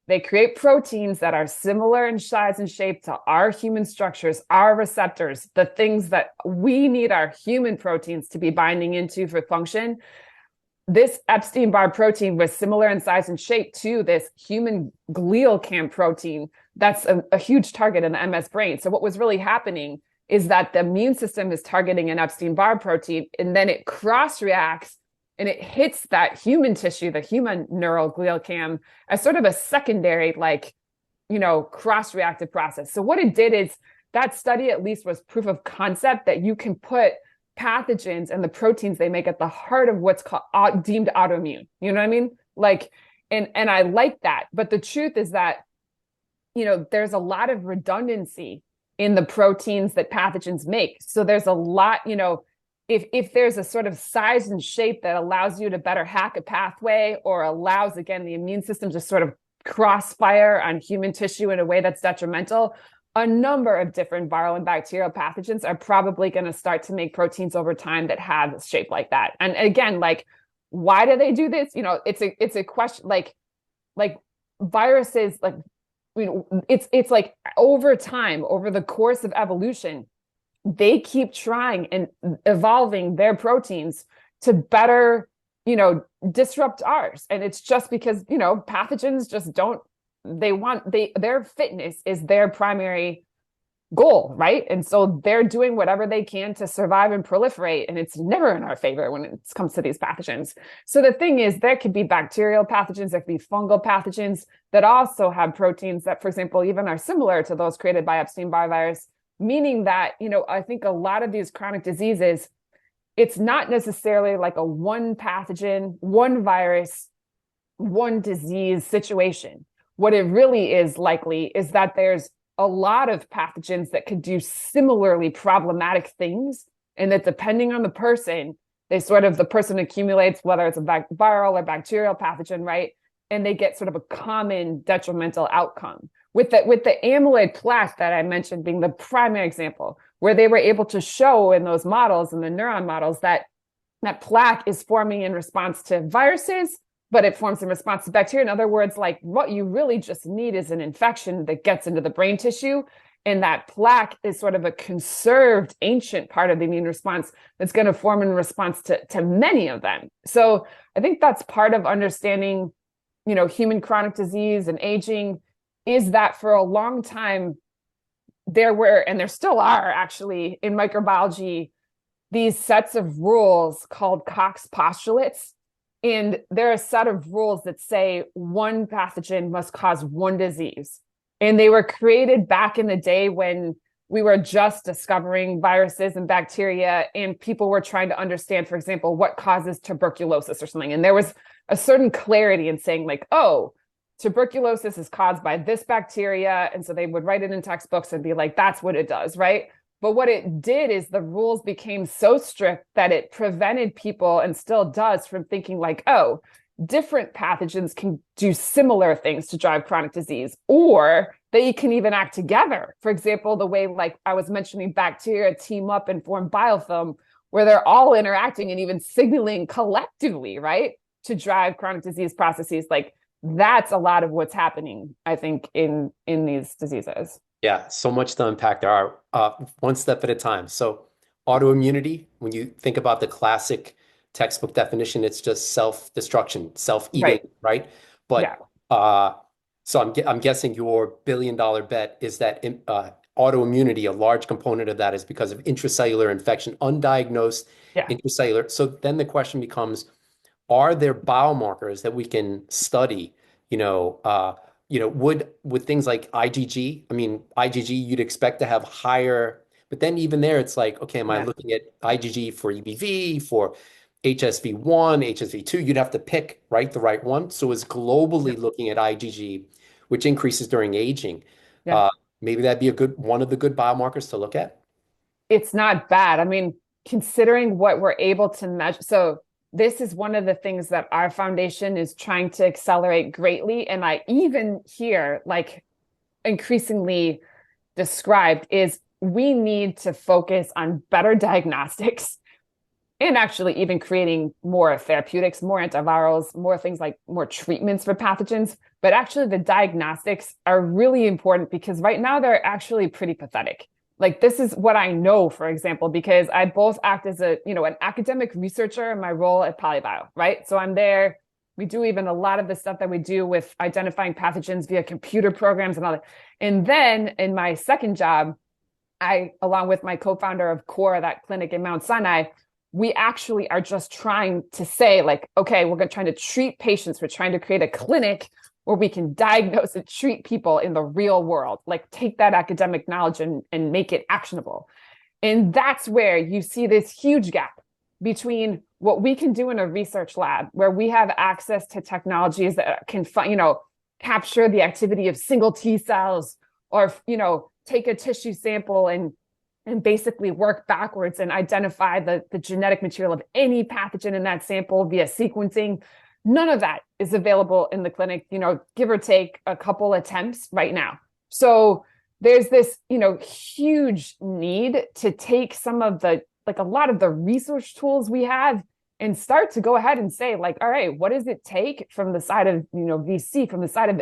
they create proteins that are similar in size and shape to our human structures, our receptors, the things that we need our human proteins to be binding into for function. This Epstein-Barr protein was similar in size and shape to this human glial cam protein that's a huge target in the MS brain. So what was really happening is that the immune system is targeting an Epstein-Barr protein, and then it cross-reacts and it hits that human tissue, the human neural glial cam, as sort of a secondary, cross-reactive process. So what it did is that study at least was proof of concept that you can put pathogens and the proteins they make at the heart of what's called deemed autoimmune. You know what I mean? And I like that. But the truth is that, there's a lot of redundancy in the proteins that pathogens make. So there's a lot, if there's a sort of size and shape that allows you to better hack a pathway or allows, again, the immune system to sort of crossfire on human tissue in a way that's detrimental, a number of different viral and bacterial pathogens are probably going to start to make proteins over time that have a shape like that. And again, why do they do this? It's a question, like viruses, it's like over time, over the course of evolution, they keep trying and evolving their proteins to better, disrupt ours. And it's just because, pathogens just don't, their fitness is their primary goal, right? And so they're doing whatever they can to survive and proliferate, and it's never in our favor when it comes to these pathogens. So the thing is, there could be bacterial pathogens, there could be fungal pathogens that also have proteins that, for example, even are similar to those created by Epstein-Barr virus, meaning that, I think a lot of these chronic diseases, it's not necessarily like a one pathogen, one virus, one disease situation. What it really is likely is that there's a lot of pathogens that could do similarly problematic things, and that depending on the person, the person accumulates, whether it's a viral or bacterial pathogen, right? And they get sort of a common detrimental outcome. With the amyloid plaque that I mentioned being the primary example, where they were able to show in those models, in the neuron models, that plaque is forming in response to viruses, but it forms in response to bacteria. In other words, what you really just need is an infection that gets into the brain tissue. And that plaque is sort of a conserved ancient part of the immune response that's going to form in response to many of them. So I think that's part of understanding, human chronic disease and aging, is that for a long time, there were, and there still are actually in microbiology, these sets of rules called Koch's postulates. And there are a set of rules that say one pathogen must cause one disease. And they were created back in the day when we were just discovering viruses and bacteria, and people were trying to understand, for example, what causes tuberculosis or something. And there was a certain clarity in saying, tuberculosis is caused by this bacteria. And so they would write it in textbooks and be like, that's what it does, right? But what it did is the rules became so strict that it prevented people, and still does, from thinking different pathogens can do similar things to drive chronic disease, or they can even act together. For example, the way, I was mentioning, bacteria team up and form biofilm, where they're all interacting and even signaling collectively, right, to drive chronic disease processes. That's a lot of what's happening, I think, in these diseases. Yeah, so much to unpack there. Are one step at a time. So autoimmunity, when you think about the classic textbook definition, it's just self-destruction, self-eating, right? But so I'm guessing your billion-dollar bet is that autoimmunity, a large component of that is because of intracellular infection, undiagnosed intracellular. So then the question becomes, are there biomarkers that we can study, would things like IgG, IgG, you'd expect to have higher, but then even there, it's like, okay, am I looking at IgG for EBV, for HSV1, HSV2, you'd have to pick, right, the right one. So it's Yeah. globally looking at IgG, which increases during aging. Yeah. Uh, Maybe that'd be a good one of the good biomarkers to look at. It's not bad. I mean, considering what we're able to measure. So this is one of the things that our foundation is trying to accelerate greatly. And I even hear like increasingly described is we need to focus on better diagnostics and actually even creating more therapeutics, more antivirals, more things like more treatments for pathogens. But actually, the diagnostics are really important because right now they're actually pretty pathetic. Like this is what I know, for example, because I both act as an academic researcher in my role at Polybio, right? So I'm there. We do even a lot of the stuff that we do with identifying pathogens via computer programs and all that. And then in my second job, I, along with my co-founder of CORE, that clinic in Mount Sinai, we actually are just trying to say like, okay, we're trying to treat patients. We're trying to create a clinic where we can diagnose and treat people in the real world, like take that academic knowledge and make it actionable. And that's where you see this huge gap between what we can do in a research lab, where we have access to technologies that can, capture the activity of single T cells, or, take a tissue sample and basically work backwards and identify the genetic material of any pathogen in that sample via sequencing. None of that is available in the clinic, give or take a couple attempts right now. So there's this, huge need to take some of the, like a lot of the research tools we have and start to go ahead and say like, all right, what does it take from the side of, VC, from the side of,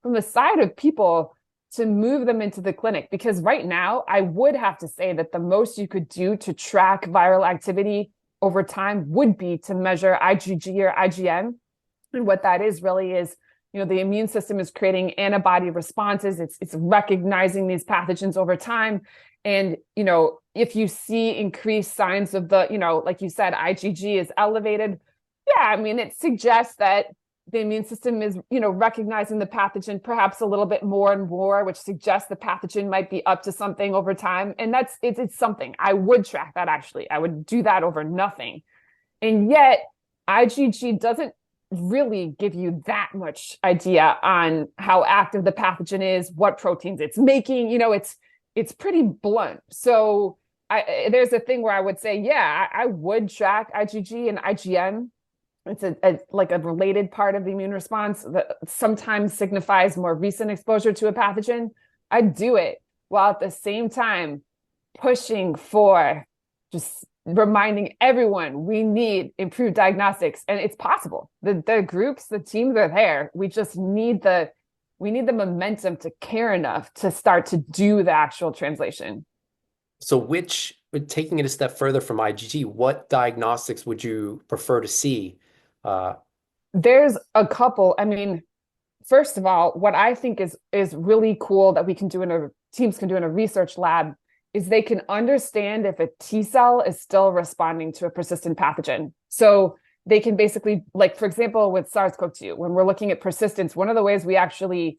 from the side of people to move them into the clinic? Because right now, I would have to say that the most you could do to track viral activity over time would be to measure IgG or IgM. And what that is really is, the immune system is creating antibody responses. It's recognizing these pathogens over time. And, if you see increased signs of the, like you said, IgG is elevated, yeah, I mean, it suggests that the immune system is, recognizing the pathogen perhaps a little bit more and more, which suggests the pathogen might be up to something over time. And it's something I would track that actually. I would do that over nothing. And yet IgG doesn't really give you that much idea on how active the pathogen is, what proteins it's making. It's pretty blunt. So there's a thing where I would say, yeah, I would track IgG and IgM. It's like a related part of the immune response that sometimes signifies more recent exposure to a pathogen. I'd do it while at the same time pushing for just reminding everyone we need improved diagnostics, and it's possible. The groups, the teams are there. We just need the momentum to care enough to start to do the actual translation. So taking it a step further from IgG, what diagnostics would you prefer to see? There's a couple. I mean, first of all, what I think is really cool that teams can do in a research lab is they can understand if a T cell is still responding to a persistent pathogen. So they can basically, like, for example, with SARS-CoV-2, when we're looking at persistence, one of the ways we actually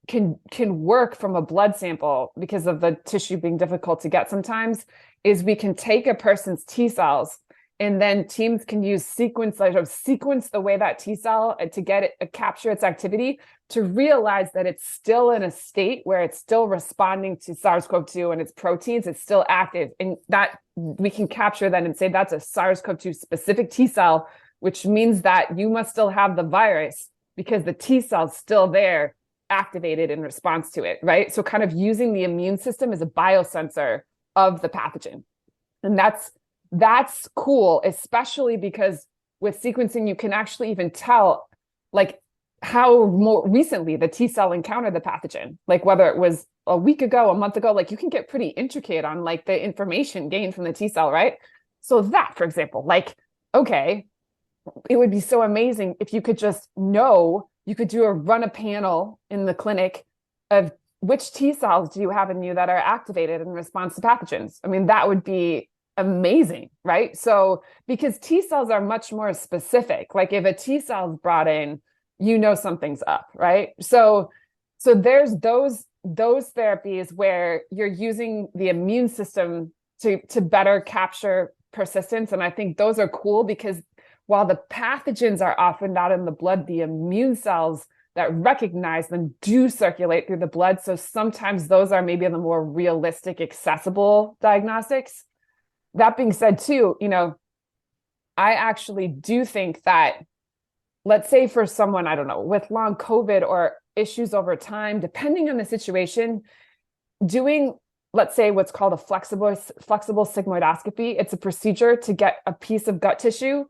can work from a blood sample, because of the tissue being difficult to get sometimes, is we can take a person's T cells, and then teams can use sequence the way that T cell to get it, capture its activity, to realize that it's still in a state where it's still responding to SARS-CoV-2 and its proteins, it's still active. And that we can capture that and say that's a SARS-CoV-2 specific T cell, which means that you must still have the virus because the T cell's still there, activated in response to it, right? So kind of using the immune system as a biosensor of the pathogen. And that's cool, especially because with sequencing, you can actually even tell like how more recently the T cell encountered the pathogen, like whether it was a week ago, a month ago, like you can get pretty intricate on like the information gained from the T cell, right? So that, for example, like, okay, it would be so amazing if you could just know, you could run a panel in the clinic of which T cells do you have in you that are activated in response to pathogens. I mean, that would be amazing, right? So because T cells are much more specific, like if a T cell is brought in, something's up, right? So there's those therapies where you're using the immune system to better capture persistence. And I think those are cool because while the pathogens are often not in the blood, the immune cells that recognize them do circulate through the blood. So sometimes those are maybe the more realistic, accessible diagnostics. That being said, too, I actually do think that, let's say for someone, I don't know, with long COVID or issues over time, depending on the situation, doing, let's say, what's called a flexible sigmoidoscopy. It's a procedure to get a piece of gut tissue.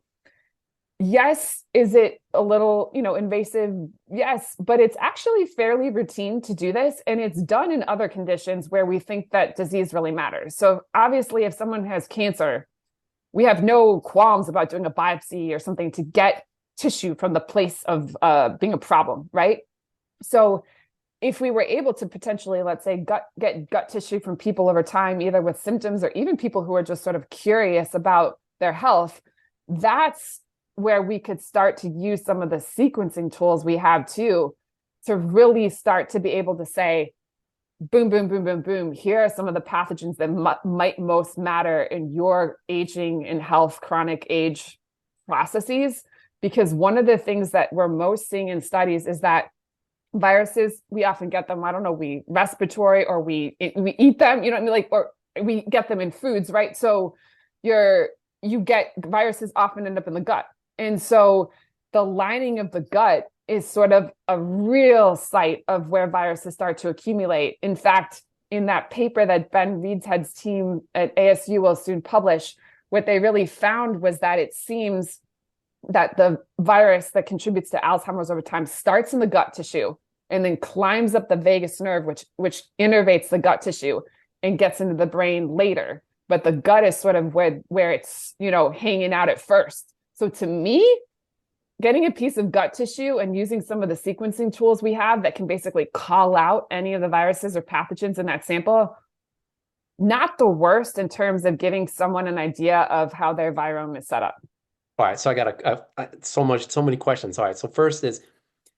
Yes, is it a little, invasive? Yes, but it's actually fairly routine to do this. And it's done in other conditions where we think that disease really matters. So obviously, if someone has cancer, we have no qualms about doing a biopsy or something to get tissue from the place of being a problem, right? So if we were able to potentially, let's say, get gut tissue from people over time, either with symptoms or even people who are just sort of curious about their health, that's where we could start to use some of the sequencing tools we have too, to really start to be able to say, boom, boom, boom, boom, boom, here are some of the pathogens that might most matter in your aging and health chronic age processes. Because one of the things that we're most seeing in studies is that viruses, we often get them, I don't know, we respiratory or we eat them, or we get them in foods, right? So you get viruses often end up in the gut. And so the lining of the gut is sort of a real site of where viruses start to accumulate. In fact, in that paper that Ben Reedhead's team at ASU will soon publish, what they really found was that it seems that the virus that contributes to Alzheimer's over time starts in the gut tissue and then climbs up the vagus nerve, which innervates the gut tissue and gets into the brain later. But the gut is sort of where it's, hanging out at first. So to me, getting a piece of gut tissue and using some of the sequencing tools we have that can basically call out any of the viruses or pathogens in that sample, not the worst in terms of giving someone an idea of how their virome is set up. All right, so I got so many questions. All right, so first is,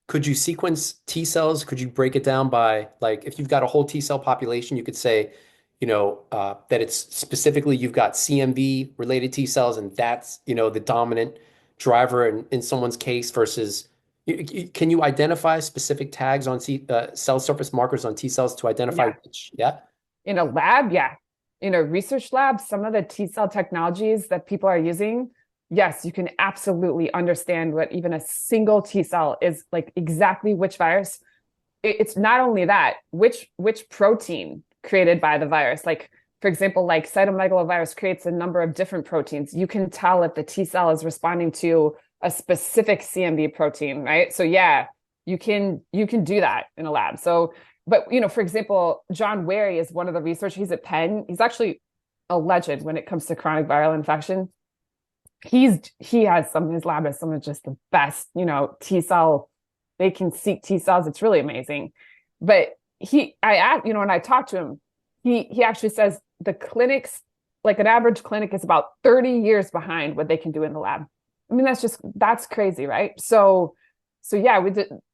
could you sequence T cells? Could you break it down by, like, if you've got a whole T cell population, you could say, that it's specifically you've got CMV related T cells, and that's, the dominant driver in someone's case versus, can you identify specific tags on cell surface markers on T cells to identify which? Yeah. In a lab, yeah. In a research lab, some of the T cell technologies that people are using, yes, you can absolutely understand what even a single T cell is, like exactly which virus. It's not only that, which protein created by the virus. Like, for example, like cytomegalovirus creates a number of different proteins. You can tell if the T cell is responding to a specific CMV protein, right? So yeah, you can do that in a lab. So, but for example, John Wary is one of the researchers. He's at Penn. He's actually a legend when it comes to chronic viral infection. He has his lab has some of just the best, T cell. They can seek T cells. It's really amazing. But when I talked to him, he actually says the clinics, like an average clinic, is about 30 years behind what they can do in the lab. I mean, that's crazy, right? So yeah,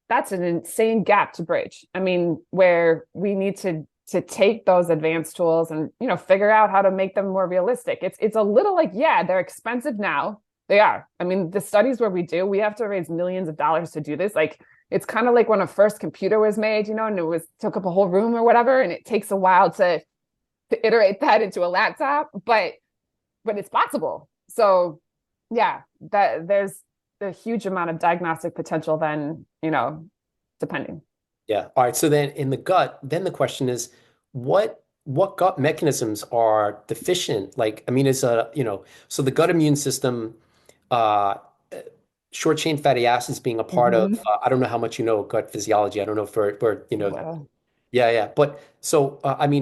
that's an insane gap to bridge. I mean, where we need to take those advanced tools and, figure out how to make them more realistic. It's a little like, yeah, they're expensive now. They are. I mean, the studies where we have to raise millions of dollars to do this. Like, it's kind of like when a first computer was made, and it took up a whole room or whatever. And it takes a while to iterate that into a laptop, but it's possible. So yeah, that there's a huge amount of diagnostic potential then, depending. Yeah. All right. So then in the gut, then the question is, what gut mechanisms are deficient? Like, I mean, so the gut immune system, short chain fatty acids being a part of, I don't know how much gut physiology. I don't know Wow. yeah. But so,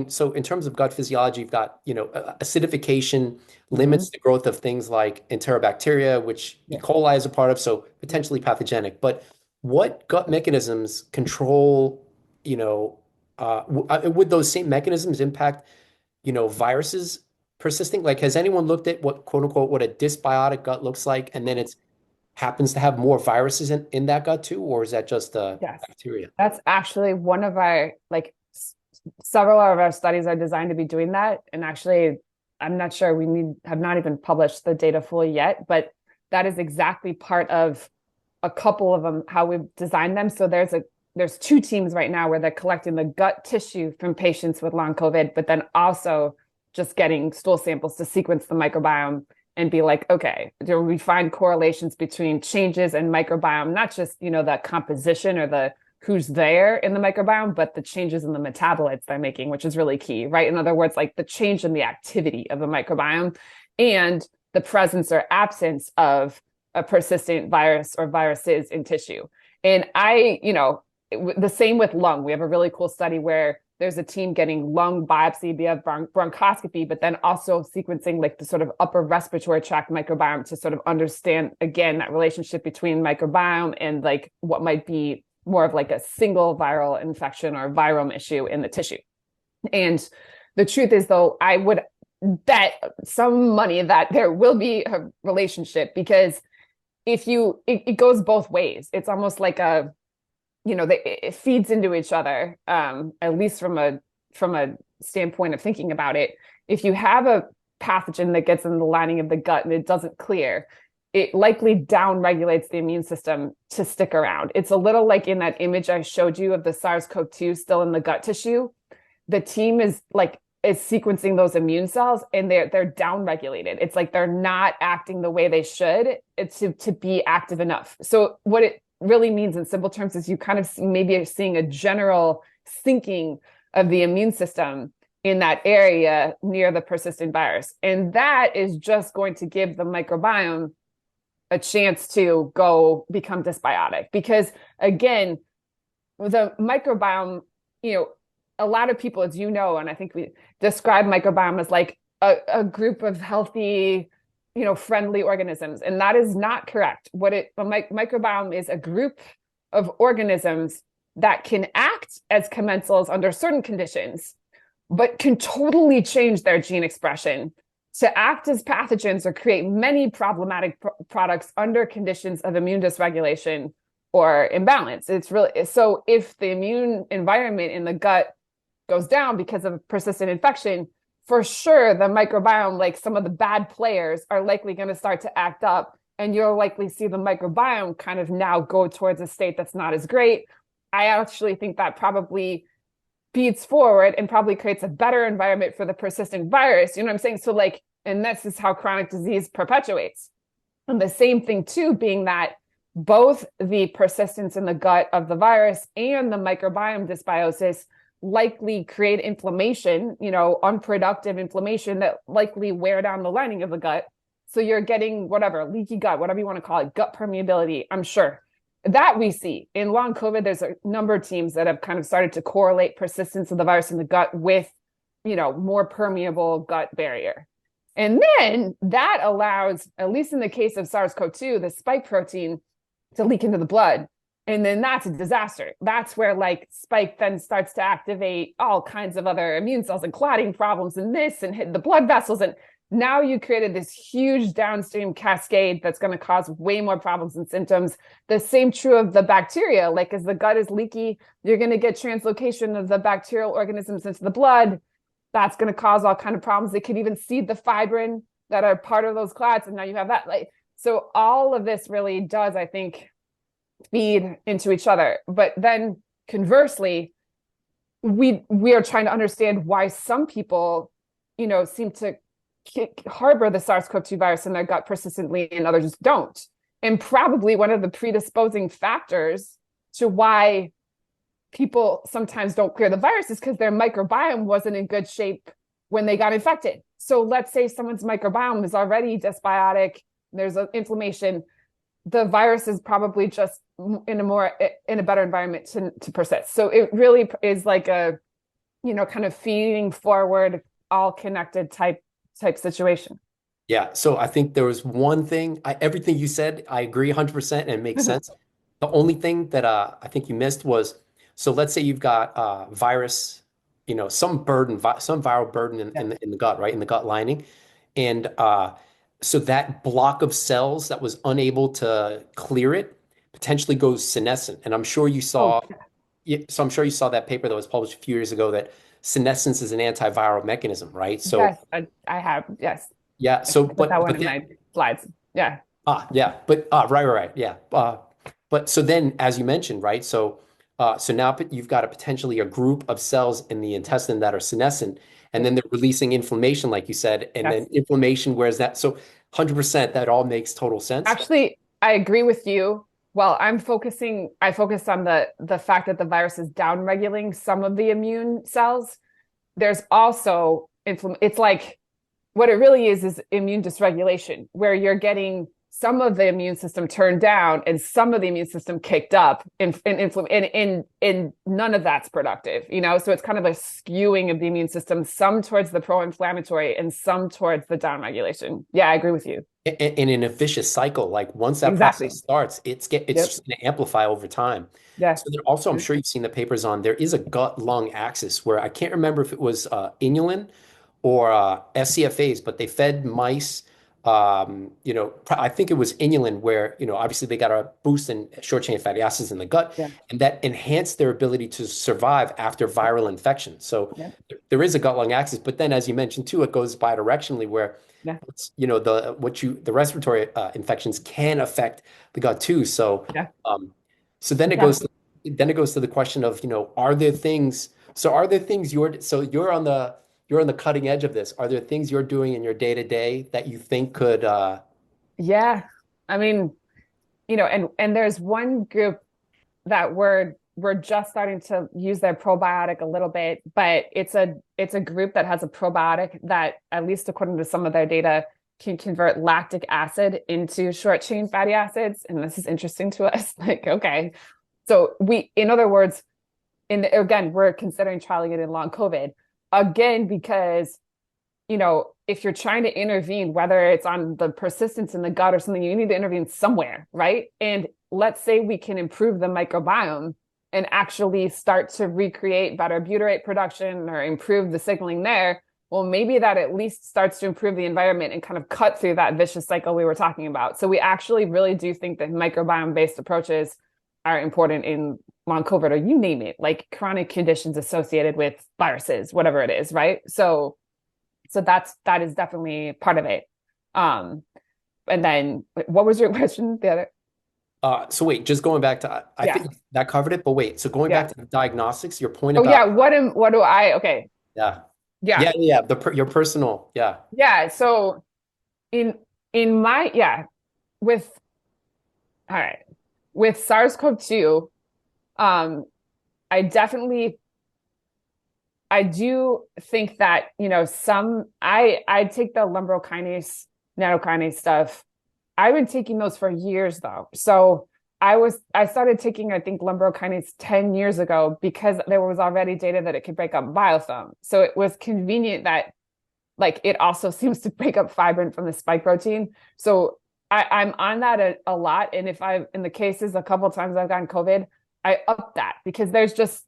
so in terms of gut physiology, you've got, acidification limits the growth of things like enterobacteria, which E. coli is a part of, so potentially pathogenic. But what gut mechanisms control, would those same mechanisms impact, viruses persisting? Like, has anyone looked at what, quote unquote, what a dysbiotic gut looks like, and then it's happens to have more viruses in that gut too, or is that just Yes. bacteria? That's actually one of our, several of our studies are designed to be doing that. And actually, I'm not sure have not even published the data fully yet, but that is exactly part of a couple of them, how we've designed them. So there's two teams right now where they're collecting the gut tissue from patients with long COVID, but then also just getting stool samples to sequence the microbiome and be like, okay, do we find correlations between changes in microbiome, not just, the composition or the who's there in the microbiome, but the changes in the metabolites they're making, which is really key, right? In other words, like the change in the activity of the microbiome and the presence or absence of a persistent virus or viruses in tissue. And the same with lung. We have a really cool study where there's a team getting lung biopsy via bronchoscopy, but then also sequencing like the sort of upper respiratory tract microbiome to sort of understand, again, that relationship between microbiome and like what might be more of like a single viral infection or virome issue in the tissue. And the truth is, though, I would bet some money that there will be a relationship, because it goes both ways. It's almost like it feeds into each other, at least from a standpoint of thinking about it. If you have a pathogen that gets in the lining of the gut and it doesn't clear, it likely downregulates the immune system to stick around. It's a little like in that image I showed you of the SARS-CoV-2 still in the gut tissue. The team is sequencing those immune cells and they're downregulated. It's like they're not acting the way they should to be active enough. So what it really means in simple terms is you kind of maybe are seeing a general sinking of the immune system in that area near the persistent virus. And that is just going to give the microbiome a chance to go become dysbiotic. Because again, the microbiome, a lot of people, as you know, and I think we describe microbiome as like a group of healthy, friendly organisms. And that is not correct. Microbiome is a group of organisms that can act as commensals under certain conditions, but can totally change their gene expression to act as pathogens or create many problematic products under conditions of immune dysregulation or imbalance. It's really, so if the immune environment in the gut goes down because of persistent infection, for sure the microbiome, like some of the bad players, are likely going to start to act up, and you'll likely see the microbiome kind of now go towards a state that's not as great. I actually think that probably feeds forward and probably creates a better environment for the persistent virus. You know what I'm saying? So and this is how chronic disease perpetuates. And the same thing too, being that both the persistence in the gut of the virus and the microbiome dysbiosis likely create inflammation, unproductive inflammation that likely wear down the lining of the gut. So you're getting leaky gut, whatever you want to call it, gut permeability, I'm sure. That we see in long COVID. There's a number of teams that have kind of started to correlate persistence of the virus in the gut with, more permeable gut barrier. And then that allows, at least in the case of SARS-CoV-2, the spike protein to leak into the blood. And then that's a disaster. That's where spike then starts to activate all kinds of other immune cells and clotting problems and this and hit the blood vessels. And now you created this huge downstream cascade that's going to cause way more problems and symptoms. The same true of the bacteria. As the gut is leaky, you're going to get translocation of the bacterial organisms into the blood. That's going to cause all kinds of problems. It could even seed the fibrin that are part of those clots. And now you have that. So all of this really does, I think, feed into each other. But then conversely, we are trying to understand why some people, seem to harbor the SARS-CoV-2 virus in their gut persistently and others don't. And probably one of the predisposing factors to why people sometimes don't clear the virus is because their microbiome wasn't in good shape when they got infected. So let's say someone's microbiome is already dysbiotic, there's an inflammation, the virus is probably just in a better environment to persist. So it really is like a, kind of feeding forward, all connected type situation. Yeah. So I think there was one thing, everything you said, I agree 100% and it makes sense. The only thing that I think you missed was, so let's say you've got virus, some viral burden in the gut, right? In the gut lining. And so that block of cells that was unable to clear it potentially goes senescent. And I'm sure you saw Oh, yeah. yeah, so I'm sure you saw that paper that was published a few years ago that senescence is an antiviral mechanism, right? So Yes, I have. Yes, yeah, I so can put that but one but in then my slides. Yeah. yeah, but right, yeah. But so then, as you mentioned, right? So so now you've got a potentially a group of cells in the intestine that are senescent, and Yep. then they're releasing inflammation, like you said, and then Yes. inflammation. Where's that? So 100%, that all makes total sense. Actually, I agree with you. Well, I focus on the fact that the virus is downregulating some of the immune cells. There's also it's like what it really is immune dysregulation, where you're getting some of the immune system turned down and some of the immune system kicked up, and none of that's productive, you know? So it's kind of a skewing of the immune system, some towards the pro-inflammatory and some towards the downregulation. Yeah, I agree with you. And in a vicious cycle, like once that process Exactly. starts, it's Yep. just going to amplify over time. Yeah. So then also, I'm sure you've seen the papers on there is a gut-lung axis where I can't remember if it was inulin or SCFAs, but they fed mice. I think it was inulin where obviously they got a boost in short chain fatty acids in the gut, Yeah. and that enhanced their ability to survive after viral infection. So Yeah. there is a gut-lung axis, but then as you mentioned too, it goes bidirectionally where Yeah. the respiratory infections can affect the gut too. So Yeah. so then Exactly. it goes to the question of, are there things you're on the cutting edge of this. Are there things you're doing in your day to day that you think could Yeah. I mean, and there's one group that we're just starting to use their probiotic a little bit, but it's a group that has a probiotic that, at least according to some of their data, can convert lactic acid into short chain fatty acids. And this is interesting to us. Like, okay. So in other words, again, we're considering trialing it in long COVID again, because if you're trying to intervene, whether it's on the persistence in the gut or something, you need to intervene somewhere, right? And let's say we can improve the microbiome and actually start to recreate better butyrate production or improve the signaling there. Well, maybe that at least starts to improve the environment and kind of cut through that vicious cycle we were talking about. So we actually really do think that microbiome-based approaches are important in long COVID, or you name it, like chronic conditions associated with viruses, whatever it is, right? So that is definitely part of it. And then what was your question? The other? so wait, just going back to I Yeah. think that covered it, but wait, so going back Yeah. to the diagnostics, your point Oh yeah. about What do I, okay. yeah. Yeah. Yeah, your personal, yeah. Yeah. So in in my yeah, with all right, with SARS-CoV-2, um, I definitely I do think that, I take the lumbrokinase, nattokinase stuff. I've been taking those for years though. So I started taking, I think, lumbrokinase 10 years ago because there was already data that it could break up biofilm. So it was convenient that, like, it also seems to break up fibrin from the spike protein. So I'm on that a lot. And if in the cases, a couple of times I've gotten COVID, I up that because there's just,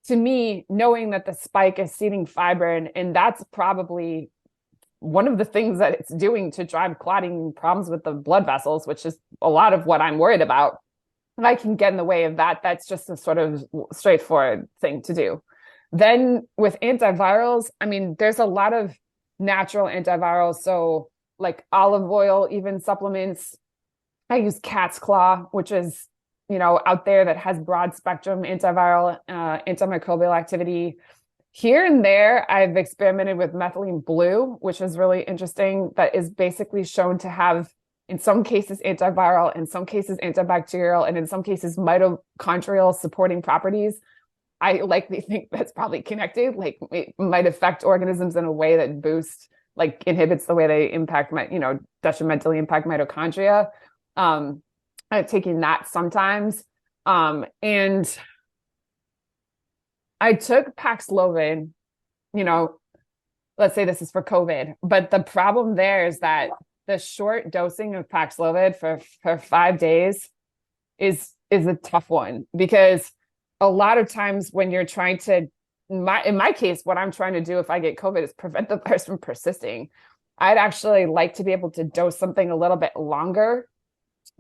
to me, knowing that the spike is seeding fibrin, and that's probably one of the things that it's doing to drive clotting problems with the blood vessels, which is a lot of what I'm worried about. And I can get in the way of that. That's just a sort of straightforward thing to do. Then with antivirals, I mean, there's a lot of natural antivirals. So like olive oil, even supplements. I use cat's claw, which is, out there, that has broad spectrum antiviral, antimicrobial activity. Here and there, I've experimented with methylene blue, which is really interesting, that is basically shown to have, in some cases, antiviral, in some cases, antibacterial, and in some cases, mitochondrial supporting properties. I likely think that's probably connected, like it might affect organisms in a way that inhibits the way they impact detrimentally impact mitochondria. I'm taking that sometimes. And I took Paxlovid, let's say this is for COVID, but the problem there is that the short dosing of Paxlovid for 5 days is a tough one, because a lot of times when you're trying to, in my case, what I'm trying to do if I get COVID is prevent the virus from persisting. I'd actually like to be able to dose something a little bit longer,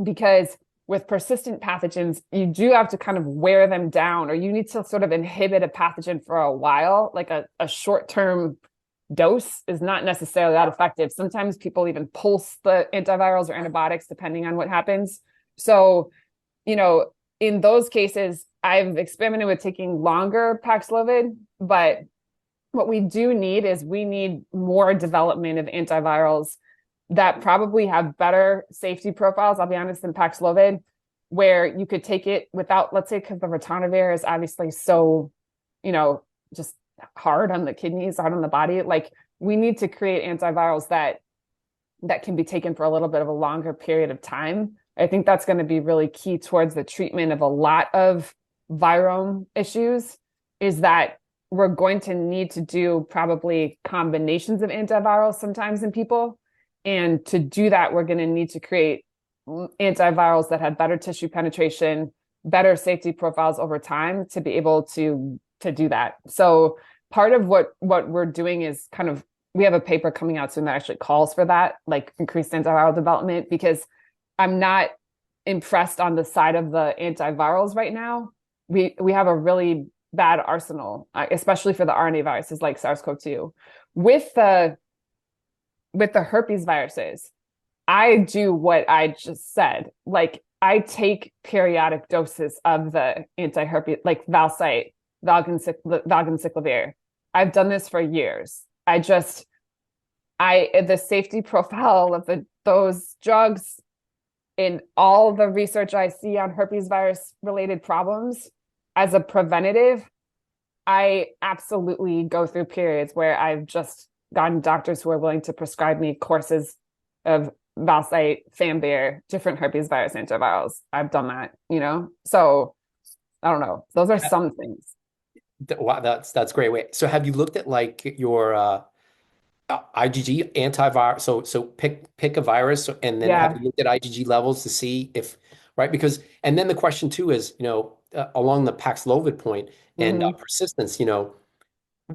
because with persistent pathogens, you do have to kind of wear them down, or you need to sort of inhibit a pathogen for a while. Like a short-term dose is not necessarily that effective. Sometimes people even pulse the antivirals or antibiotics depending on what happens. So, in those cases, I've experimented with taking longer Paxlovid, but what we do need is we need more development of antivirals that probably have better safety profiles, I'll be honest, than Paxlovid, where you could take it without, let's say, because the ritonavir is obviously so, just hard on the kidneys, hard on the body. Like, we need to create antivirals that can be taken for a little bit of a longer period of time. I think that's going to be really key towards the treatment of a lot of virome issues, is that we're going to need to do probably combinations of antivirals sometimes in people. And to do that, we're going to need to create antivirals that have better tissue penetration, better safety profiles over time to be able to do that. So part of what we're doing is kind of, we have a paper coming out soon that actually calls for that, like increased antiviral development, because I'm not impressed on the side of the antivirals right now. We have a really bad arsenal, especially for the RNA viruses like SARS-CoV-2. With the herpes viruses, I do what I just said. Like, I take periodic doses of the anti-herpes, like Valsite, valganciclovir. I've done this for years. The safety profile of those drugs in all the research I see on herpes virus related problems as a preventative, I absolutely go through periods where I've just gotten doctors who are willing to prescribe me courses of Valsite, Fambir, different herpes virus antivirals. I've done that, So I don't know. Those are some things. Wow, that's great. Wait, so have you looked at like your IgG antivirus? So pick a virus and then have Yeah. you looked at IgG levels to see if, right? Because, and then the question too is, along the Paxlovid point and Mm-hmm. persistence,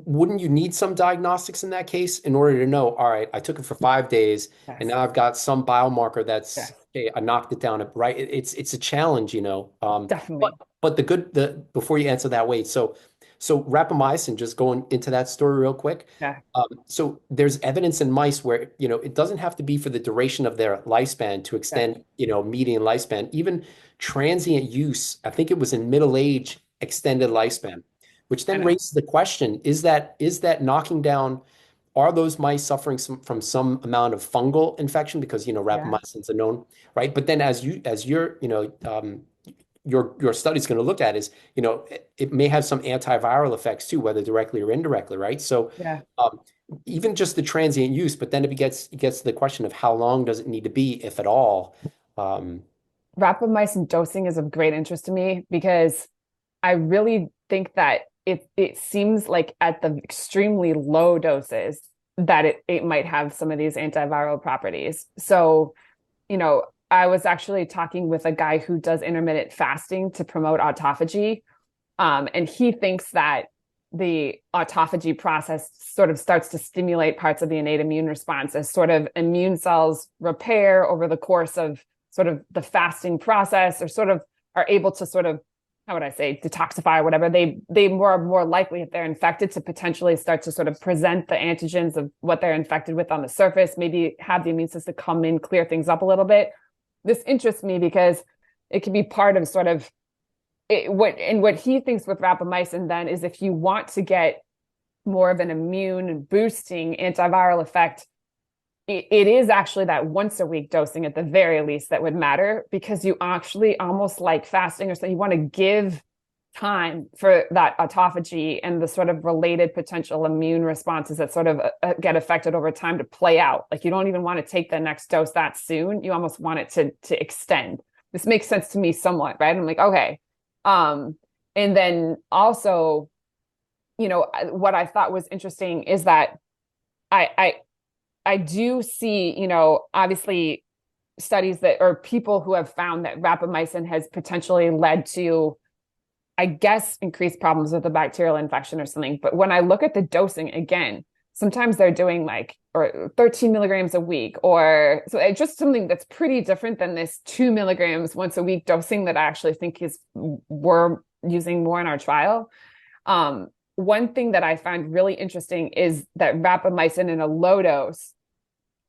wouldn't you need some diagnostics in that case in order to know, all right, I took it for 5 days and Yes. now I've got some biomarker that's, Yes. okay, I knocked it down, right? It's a challenge, but Definitely. before you answer that, wait, so rapamycin, just going into that story real quick. Yeah. So there's evidence in mice where, it doesn't have to be for the duration of their lifespan to Yeah. extend, median lifespan, even transient use. I think it was in middle age, extended lifespan, which I then know. raises the question, is that knocking down, are those mice suffering from some amount of fungal infection? Because, Yeah. rapamycin's a known, right? But then your study's going to look at is, it may have some antiviral effects too, whether directly or indirectly, right? So Yeah. um, even just the transient use, but then it gets to the question of how long does it need to be, if at all? Um, Rapamycin dosing is of great interest to me because I really think that it seems like at the extremely low doses that it might have some of these antiviral properties. So, I was actually talking with a guy who does intermittent fasting to promote autophagy. And he thinks that the autophagy process sort of starts to stimulate parts of the innate immune response as sort of immune cells repair over the course of sort of the fasting process, or sort of are able to sort of, how would I say, detoxify or whatever. They are more likely, if they're infected, to potentially start to sort of present the antigens of what they're infected with on the surface, maybe have the immune system come in, clear things up a little bit. This interests me because it can be part of sort of what he thinks with rapamycin then is, if you want to get more of an immune boosting antiviral effect, it is actually that once a week dosing at the very least that would matter, because you actually, almost like fasting or something, you want to give time for that autophagy and the sort of related potential immune responses that sort of get affected over time to play out. Like, you don't even want to take the next dose that soon. You almost want it to extend. This makes sense to me somewhat, right? I'm like, okay. And then also, what I thought was interesting is that I do see, obviously studies that, or people who have found that rapamycin has potentially led to, I guess, increased problems with the bacterial infection or something. But when I look at the dosing again, sometimes they're doing like, or 13 milligrams a week, or so it's just something that's pretty different than this 2 milligrams once a week dosing that I actually think we're using more in our trial. One thing that I find really interesting is that rapamycin in a low dose,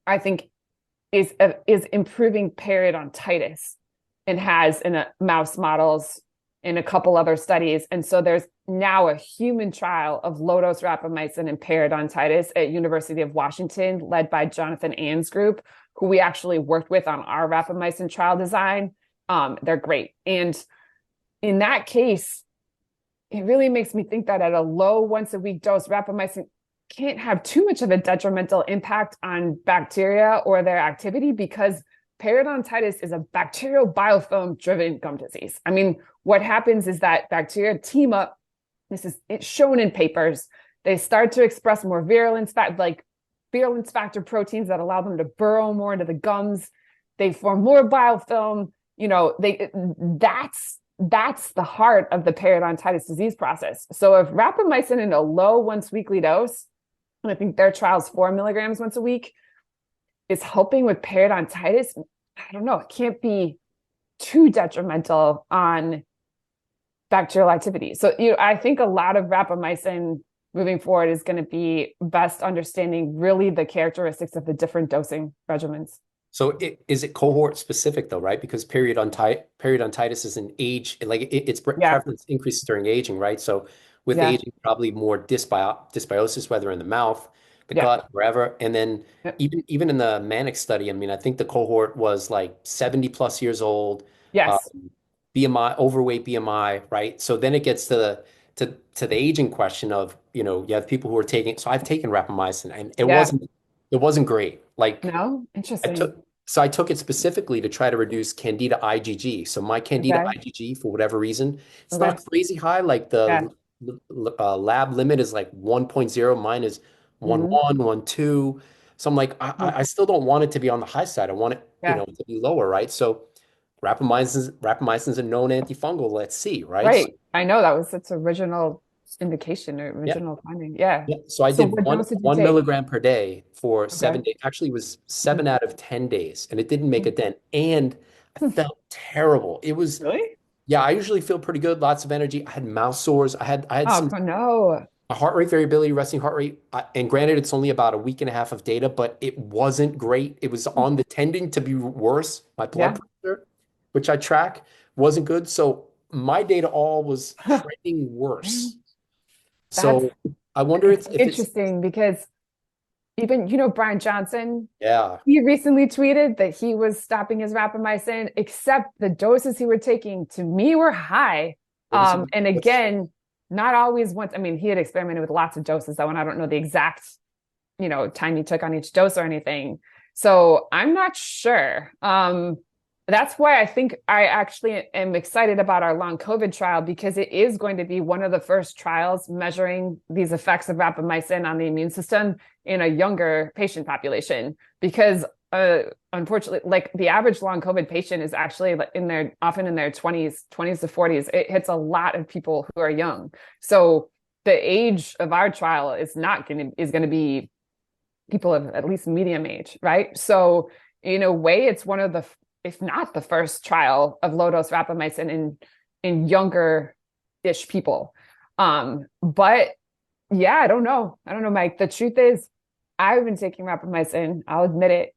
I think is improving periodontitis, and has in mouse models in a couple other studies. And so there's now a human trial of low-dose rapamycin and periodontitis at University of Washington, led by Jonathan Ann's group, who we actually worked with on our rapamycin trial design. They're great. And in that case, it really makes me think that at a low once-a-week dose, rapamycin can't have too much of a detrimental impact on bacteria or their activity, because periodontitis is a bacterial biofilm-driven gum disease. I mean, what happens is that bacteria team up. It's shown in papers. They start to express more virulence factor proteins that allow them to burrow more into the gums. They form more biofilm. That's the heart of the periodontitis disease process. So if rapamycin in a low once weekly dose, and I think their trial's 4 milligrams once a week, is helping with periodontitis, I don't know, it can't be too detrimental on bacterial activity. So, I think a lot of rapamycin moving forward is going to be best understanding really the characteristics of the different dosing regimens. So is it cohort specific though, right? Because periodontitis is an age, like its prevalence increases during aging, right? So with aging, probably more dysbiosis, whether in the mouth, the gut, wherever. And then even in the manic study, I mean, I think the cohort was like 70 plus years old. Yes. BMI, overweight BMI, right? So then it gets to the aging question of, you have people who are taking, so I've taken rapamycin and it wasn't great. Like, no, interesting. I took it specifically to try to reduce Candida IgG. So my Candida IgG, for whatever reason, it's not crazy high. Like the lab limit is like 1.0. Mine is 1.1, 1.2. So I'm like, I still don't want it to be on the high side. I want it, to be lower, right? So rapamycin's a known antifungal. Let's see, right? Right. I know that was its original indication or original finding. Yeah. So I did what dose did you 1 take? milligram per day for 7 days. Actually, it was 7 out of 10 days, and it didn't make a dent. And I felt terrible. It was really? Yeah, I usually feel pretty good, lots of energy. I had mouth sores. I had some no. heart rate variability, resting heart rate. And granted, it's only about a week and a half of data, but it wasn't great. It was on the tending to be worse. My blood pressure, which I track, wasn't good. So my data all was trending worse. So I wonder if interesting, because even, Brian Johnson, yeah, he recently tweeted that he was stopping his rapamycin, except the doses he were taking to me were high. And again, not always once. I mean, he had experimented with lots of doses though, and I don't know the exact, time he took on each dose or anything. So I'm not sure. That's why I think I actually am excited about our long COVID trial, because it is going to be one of the first trials measuring these effects of rapamycin on the immune system in a younger patient population. Because unfortunately, like the average long COVID patient is actually often in their 20s to 40s. It hits a lot of people who are young. So the age of our trial is going to be people of at least medium age, right? So in a way, it's one of the, if not the first trial of low-dose rapamycin in younger-ish people. But yeah, I don't know, Mike. The truth is, I've been taking rapamycin, I'll admit it,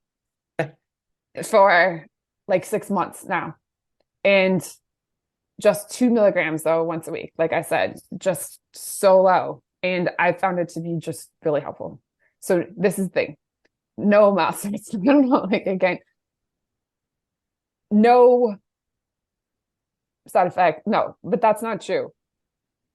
for like 6 months now. And just 2 milligrams though, once a week, like I said, just so low. And I found it to be just really helpful. So this is the thing. No mouse. Again, no side effect. No, but that's not true.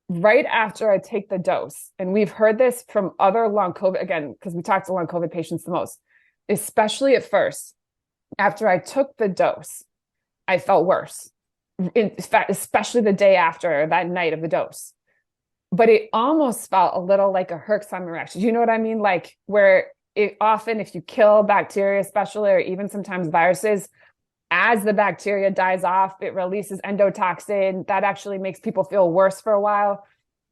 Right after I take the dose, and we've heard this from other long COVID, again, because we talk to long COVID patients the most, especially at first, after I took the dose, I felt worse. In fact, especially the day after, that night of the dose. But it almost felt a little like a Herxheimer reaction. You know what I mean? Like where it often, if you kill bacteria, especially, or even sometimes viruses, as the bacteria dies off, it releases endotoxin that actually makes people feel worse for a while.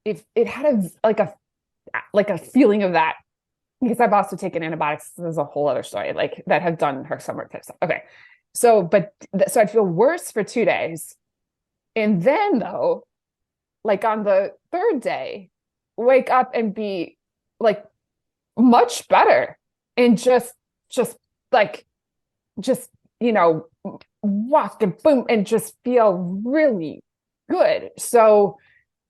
It had a feeling of that because I've also taken antibiotics. This is a whole other story, like that have done her summer type stuff. Okay. So, so I'd feel worse for 2 days. And then though, like on the third day, wake up and be like much better and just like, just, you know, walk and boom and just feel really good. So,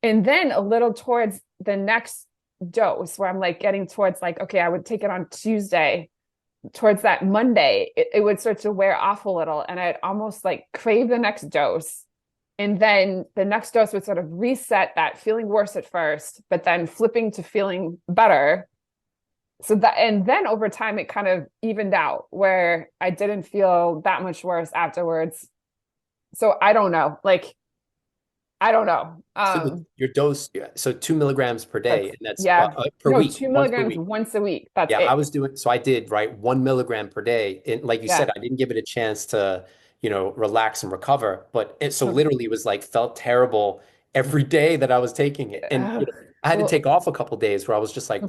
and then a little towards the next dose where I'm like getting towards like, okay, I would take it on Tuesday. Towards that Monday, it would start to wear off a little, and I'd almost like crave the next dose. And then the next dose would sort of reset that feeling worse at first, but then flipping to feeling better. So that, and then over time, it kind of evened out where I didn't feel that much worse afterwards. So I don't know, like, I don't know. So your dose, yeah, so 2 milligrams per day, That's, and that's yeah, per no, week, two once per milligrams week. once a week. That's Yeah, I it. was doing, so I did, right, 1 milligram per day. And like you Yeah. said, I didn't give it a chance to, relax and recover. But it so literally was like felt terrible every day that I was taking it. And I had to Well, take off a couple days where I was just like,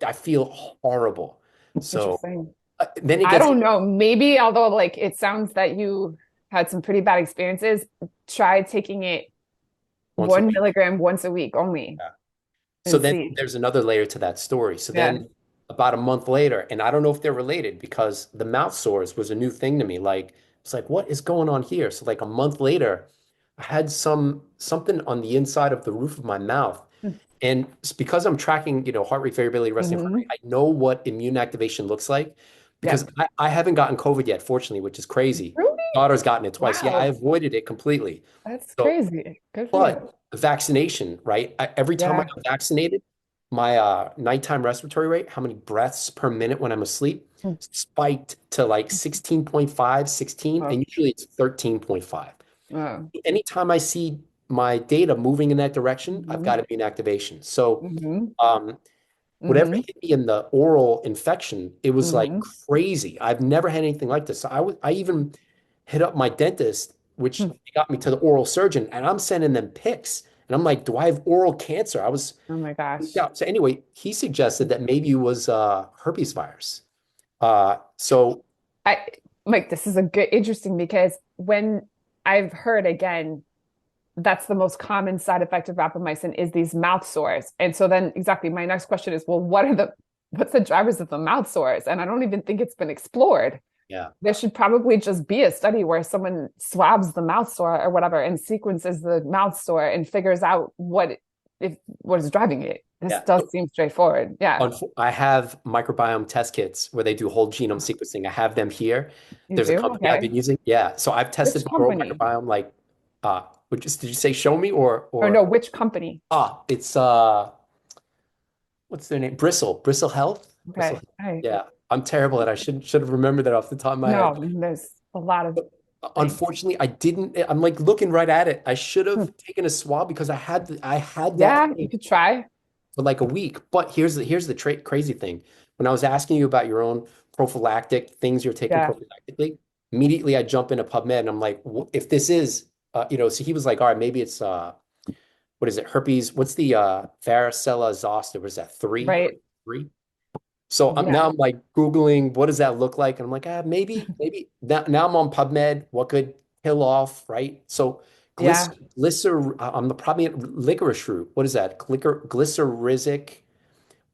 I feel horrible. So interesting. then it I gets don't know. Maybe, although like it sounds that you had some pretty bad experiences, try taking it once a one week. milligram once a week only Yeah. So and then see. there's another layer to that story. So Yeah. then about a month later, and I don't know if they're related because the mouth sores was a new thing to me. Like it's like, what is going on here? So like a month later, I had something on the inside of the roof of my mouth. And it's because I'm tracking, heart rate variability, resting heart rate, Mm-hmm. I know what immune activation looks like because Yep. I haven't gotten COVID yet, fortunately, which is crazy. Really? Daughter's gotten it twice. Yeah, I Wow. avoided it completely. That's So crazy. Good for you. but the vaccination, right? Every time I Yeah. got vaccinated, my nighttime respiratory rate, how many breaths per minute when I'm asleep, spiked to like 16.5, 16, Oh, and usually it's 13.5. oh. Anytime I see my data moving in that direction, I've Mm-hmm. got immune activation. So Mm-hmm. whatever Mm-hmm. hit me in the oral infection, it was like Mm-hmm. crazy. I've never had anything like this. So I even hit up my dentist, which got me to the oral surgeon, and I'm sending them pics. And I'm like, do I have oral cancer? I was Oh my freaked gosh. out. So anyway, he suggested that maybe it was herpes virus. So I Mike, this is a good interesting because when I've heard again that's the most common side effect of rapamycin is these mouth sores. And so then exactly my next question is, well, what's the drivers of the mouth sores? And I don't even think it's been explored. yeah. There should probably just be a study where someone swabs the mouth sore or whatever and sequences the mouth sore and figures out what is driving it. This Yeah. does seem straightforward. Yeah. I have microbiome test kits where they do whole genome sequencing. I have them here. You There's a do? company I've Okay. been using. Yeah. So I've tested Which my oral company? microbiome like did you say show me Or no, or which company? it's what's their name? Bristle Health? Bristle Okay. Health. I Yeah. I'm terrible at I should have remembered that off the top of my head. No, there's a lot of But things. unfortunately, I didn't. I'm like looking right at it. I should Hmm. have taken a swab because I had that Yeah, you thing could try. for like a week. But here's the crazy thing. When I was asking you about your own prophylactic things you're taking Yeah. prophylactically, immediately I jump into PubMed and I'm like, if this is, so he was like, all right, maybe it's what is it, herpes? What's the varicella zoster? Was that three? Right. Three? So Yeah. now I'm like Googling, what does that look like? And I'm like, maybe now I'm on PubMed. What could kill off, right? So Yeah. I'm the probably licorice root. What is that? Glycyrrhizic,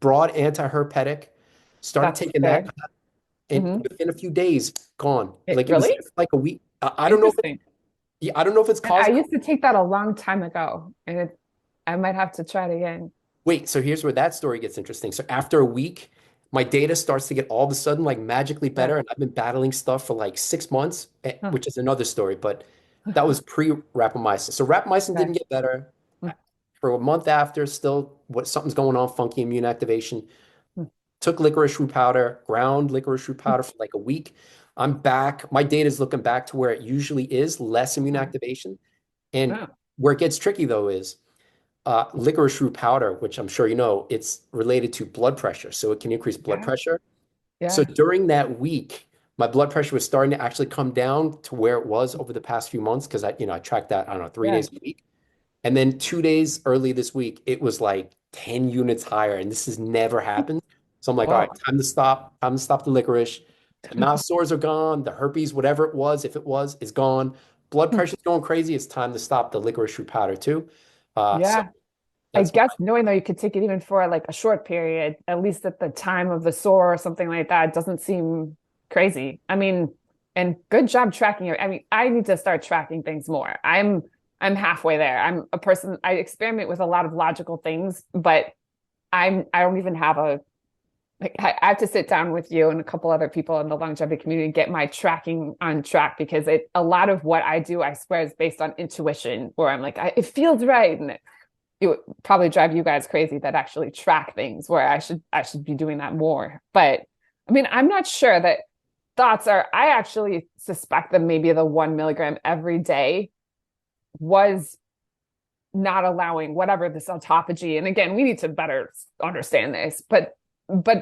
broad antiherpetic. Started That's taking that, good. and Hmm. within a few days, gone. It Like it was really there for like a week. I don't know if interesting. yeah, I don't know if it's And I caused. used to take that a long time ago, and I might have to try it again. Wait, so here's where that story gets interesting. So after a week, my data starts to get all of a sudden like magically Yeah. better, and I've been battling stuff for like 6 months, Huh. which is another story. But that was pre-rapamycin. So rapamycin Okay. didn't get better Hmm. for a month after. Still, what something's going on, funky immune activation. Hmm. Took licorice root powder, ground licorice root powder for like a week. I'm back. My data is looking back to where it usually is, less immune Hmm. activation. And Oh, where it gets tricky though is licorice root powder, which I'm sure you know, it's related to blood pressure. So it can increase blood yeah. pressure. So Yeah. during that week, my blood pressure was starting to actually come down to where it was over the past few months because I tracked that, I don't know, 3 days Yeah. a week. And then 2 days early this week, it was like 10 units higher. And this has never happened. So I'm like, all right, Whoa. time to stop the licorice. The mouth sores are gone. The herpes, whatever it was, if it was, is gone. Blood pressure's going crazy. It's time to stop the licorice root powder too. So Yeah. I that's guess knowing that you could take it even for like a short period, at least at the time of the sore or something like that, doesn't seem crazy. I mean, and good job tracking it. I mean, I need to start tracking things more. I'm halfway there. I'm a person, I experiment with a lot of logical things, but I don't even have a like I have to sit down with you and a couple other people in the longevity community and get my tracking on track because a lot of what I do, I swear, is based on intuition, where I'm like, it feels right, and it would probably drive you guys crazy that actually track things where I should be doing that more. But I mean, I'm not sure that thoughts are, I actually suspect that maybe the 1 milligram every day was not allowing whatever this autophagy. And again, we need to better understand this, but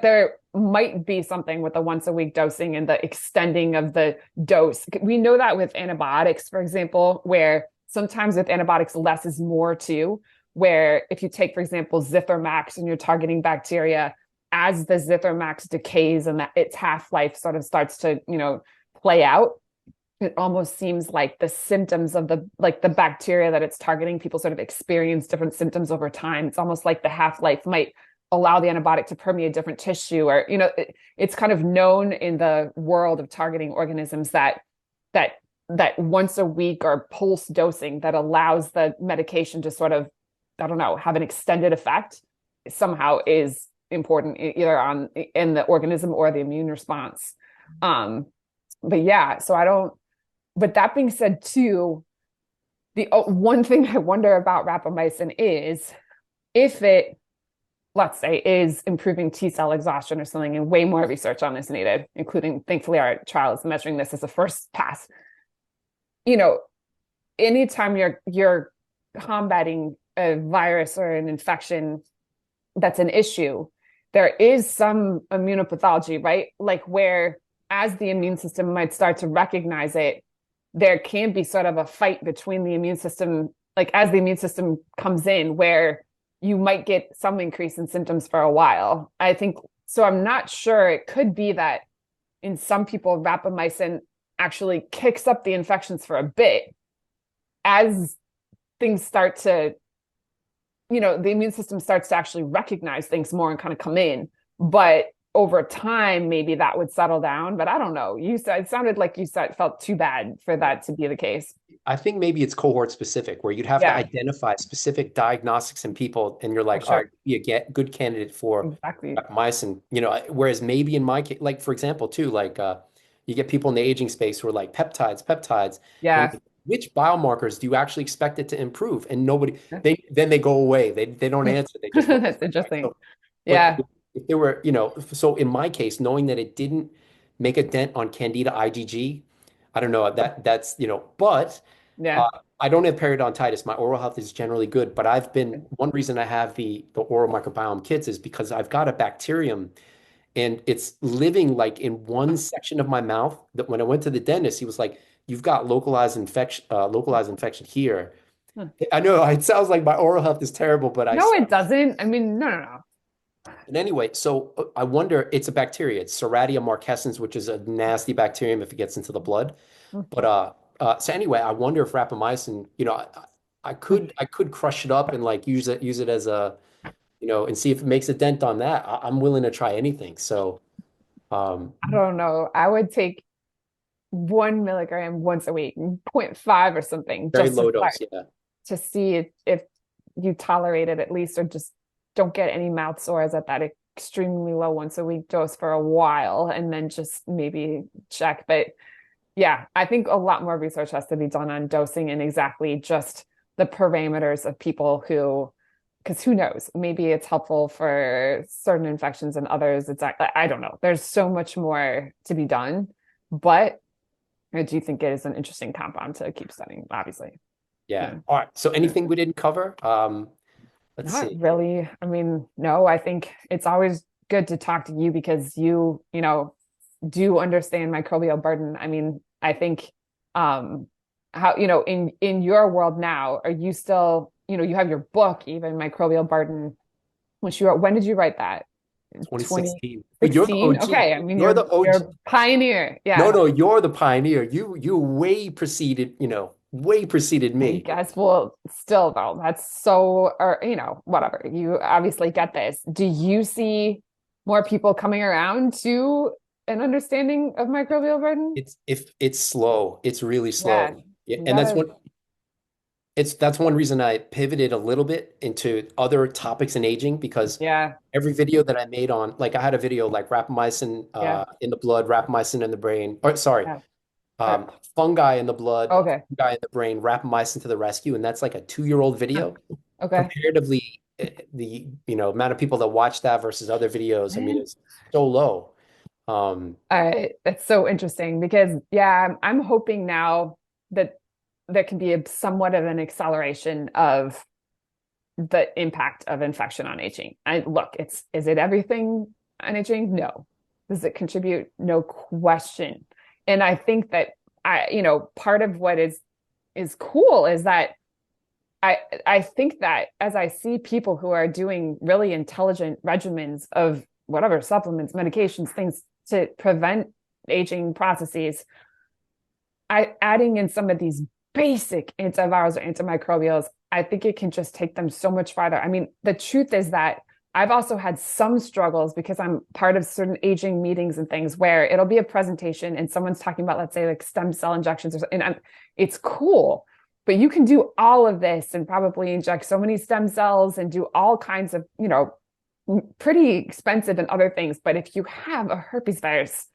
there might be something with the once a week dosing and the extending of the dose. We know that with antibiotics, for example, where sometimes with antibiotics, less is more too, where if you take, for example, Zithromax and you're targeting bacteria, as the Zithromax decays and that its half-life sort of starts to, play out, it almost seems like the symptoms of the bacteria that it's targeting, people sort of experience different symptoms over time. It's almost like the half-life might allow the antibiotic to permeate different tissue, or it's kind of known in the world of targeting organisms that once a week or pulse dosing that allows the medication to sort of, I don't know, have an extended effect somehow is important either in the organism or the immune response. But yeah, so I don't. But that being said, too, the one thing I wonder about rapamycin is if it, let's say, is improving T cell exhaustion or something, and way more research on this needed, including, thankfully, our trial is measuring this as a first pass. Anytime you're combating a virus or an infection that's an issue, there is some immunopathology, right? Like where as the immune system might start to recognize it, there can be sort of a fight between the immune system, like as the immune system comes in, where you might get some increase in symptoms for a while. I think so. I'm not sure. It could be that in some people, rapamycin actually kicks up the infections for a bit as things start to, the immune system starts to actually recognize things more and kind of come in. But over time, maybe that would settle down. But I don't know. You said it sounded like you said felt too bad for that to be the case. I think maybe it's cohort specific where you'd have to Yeah, identify specific diagnostics in people, and you're for like, all right, sure. be a good candidate for Exactly. rapamycin. Whereas maybe in my case, like for example, too, like you get people in the aging space who are like peptides, and Yeah. like, which biomarkers do you actually expect it to improve? And nobody, they go away. They don't answer. They just look. That's interesting. So, but Yeah. if there were, so in my case, knowing that it didn't make a dent on Candida IgG, I don't know that's, but Yeah. uh, I don't have periodontitis. My oral health is generally good, but one reason I have the oral microbiome kits is because I've got a bacterium and it's living like in one section of my mouth that when I went to the dentist, he was like, you've got localized infection here. Huh. I know it sounds like my oral health is terrible, but No, it doesn't. I mean, no, no, no. and anyway, so I wonder, it's a bacteria. It's Serratia marquescens, which is a nasty bacterium if it gets into the blood. But so anyway, I wonder if rapamycin, I could crush it up and like use it as a, and see if it makes a dent on that. I'm willing to try anything. So um, I don't know. I would take 1 milligram once a week, zero point 0.5 or something, very just to low start dose, yeah. to see if you tolerate it at least, or just don't get any mouth sores at that extremely low once a week dose for a while, and then just maybe check. But yeah, I think a lot more research has to be done on dosing and exactly just the parameters of people because who knows, maybe it's helpful for certain infections and others. I don't know. There's so much more to be done, but I do think it is an interesting compound to keep studying, obviously. Yeah. Yeah. All right. So anything we didn't cover? Let's Not see. really. I mean, no, I think it's always good to talk to you because do understand microbial burden. I mean, I think how, in your world now, are you still, you have your book, even microbial burden, when did you write that? 2016. But you're the 2016. OG. Okay, I mean You're the you're OG. a pioneer. No, Yeah. no, you're the pioneer. You way preceded, way preceded I me. guess well still though, that's so or whatever. You obviously get this. Do you see more people coming around to an understanding of microbial burden? It's if it's slow. It's really Yeah, slow. Yeah, you and gotta, that's one reason I pivoted a little bit into other topics in aging because yeah, every video that I made on, like I had a video like rapamycin yeah, in the blood, rapamycin in the brain, or sorry, yeah. Or, fungi in the blood, okay, fungi in the brain, rapamycin to the rescue, and that's like a 2-year-old huh, video. okay. Comparatively, the amount of people that watch that versus other videos, I mean, Man. it's so low. Um, That's so interesting because yeah, I'm hoping now that there can be a somewhat of an acceleration of the impact of infection on aging. I look, is it everything on aging? No. Does it contribute? No question. And I think that part of what is cool is that I think that as I see people who are doing really intelligent regimens of whatever supplements, medications, things to prevent aging processes, adding in some of these basic antivirals or antimicrobials, I think it can just take them so much farther. I mean, the truth is that I've also had some struggles because I'm part of certain aging meetings and things where it'll be a presentation and someone's talking about, let's say, like stem cell injections, it's cool, but you can do all of this and probably inject so many stem cells and do all kinds of, pretty expensive and other things. But if you have a herpes virus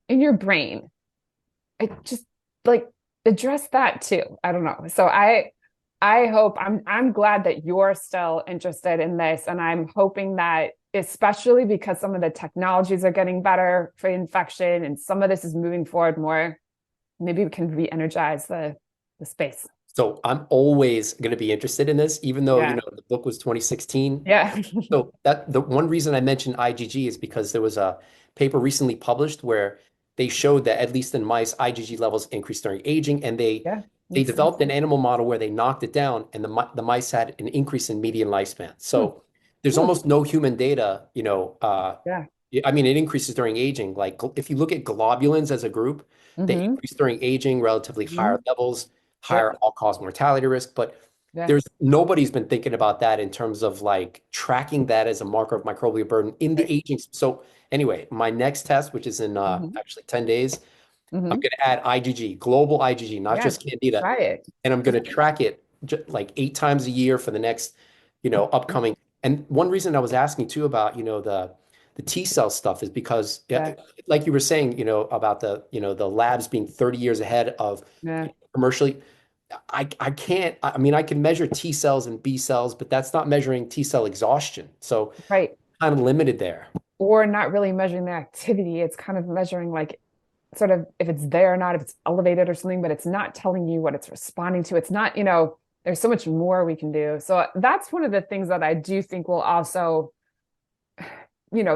in your brain, it just like address that too. I don't know. So I hope I'm glad that you're still interested in this. And I'm hoping that especially because some of the technologies are getting better for infection and some of this is moving forward more, maybe we can re-energize the space. so I'm always going to be interested in this, even though, Yeah. the book was 2016. Yeah. So that the one reason I mentioned IgG is because there was a paper recently published where they showed that at least in mice, IgG levels increased during aging, and they Yeah. they Makes sense. developed an animal model where they knocked it down, and the mice had an increase in median lifespan. Hmm. So there's Hmm. almost no human data, Yeah. I mean, it increases during aging. Like if you look at globulins as a group, they Mm-hmm. increase during aging, relatively Mm-hmm. higher levels, higher Yep. all-cause mortality risk, but Yeah. there's nobody's been thinking about that in terms of like tracking that as a marker of microbial burden in the Right. aging. So anyway, my next test, which is in Mm-hmm. actually 10 days, I'm Mm-hmm. going to add IgG, global IgG, not Yeah. just Candida, Try it. and I'm going to track it like 8 times a year for the next, upcoming. And one reason I was asking too about, the T cell stuff is because, Yeah. yeah, like you were saying, about the labs being 30 years ahead of Yeah. commercially. I can't, I mean, I can measure T cells and B cells, but that's not measuring T cell exhaustion. So Right. kind of limited there. Or not really measuring the activity. It's kind of measuring like sort of if it's there or not, if it's elevated or something, but it's not telling you what it's responding to. It's not, there's so much more we can do. So that's one of the things that I do think will also,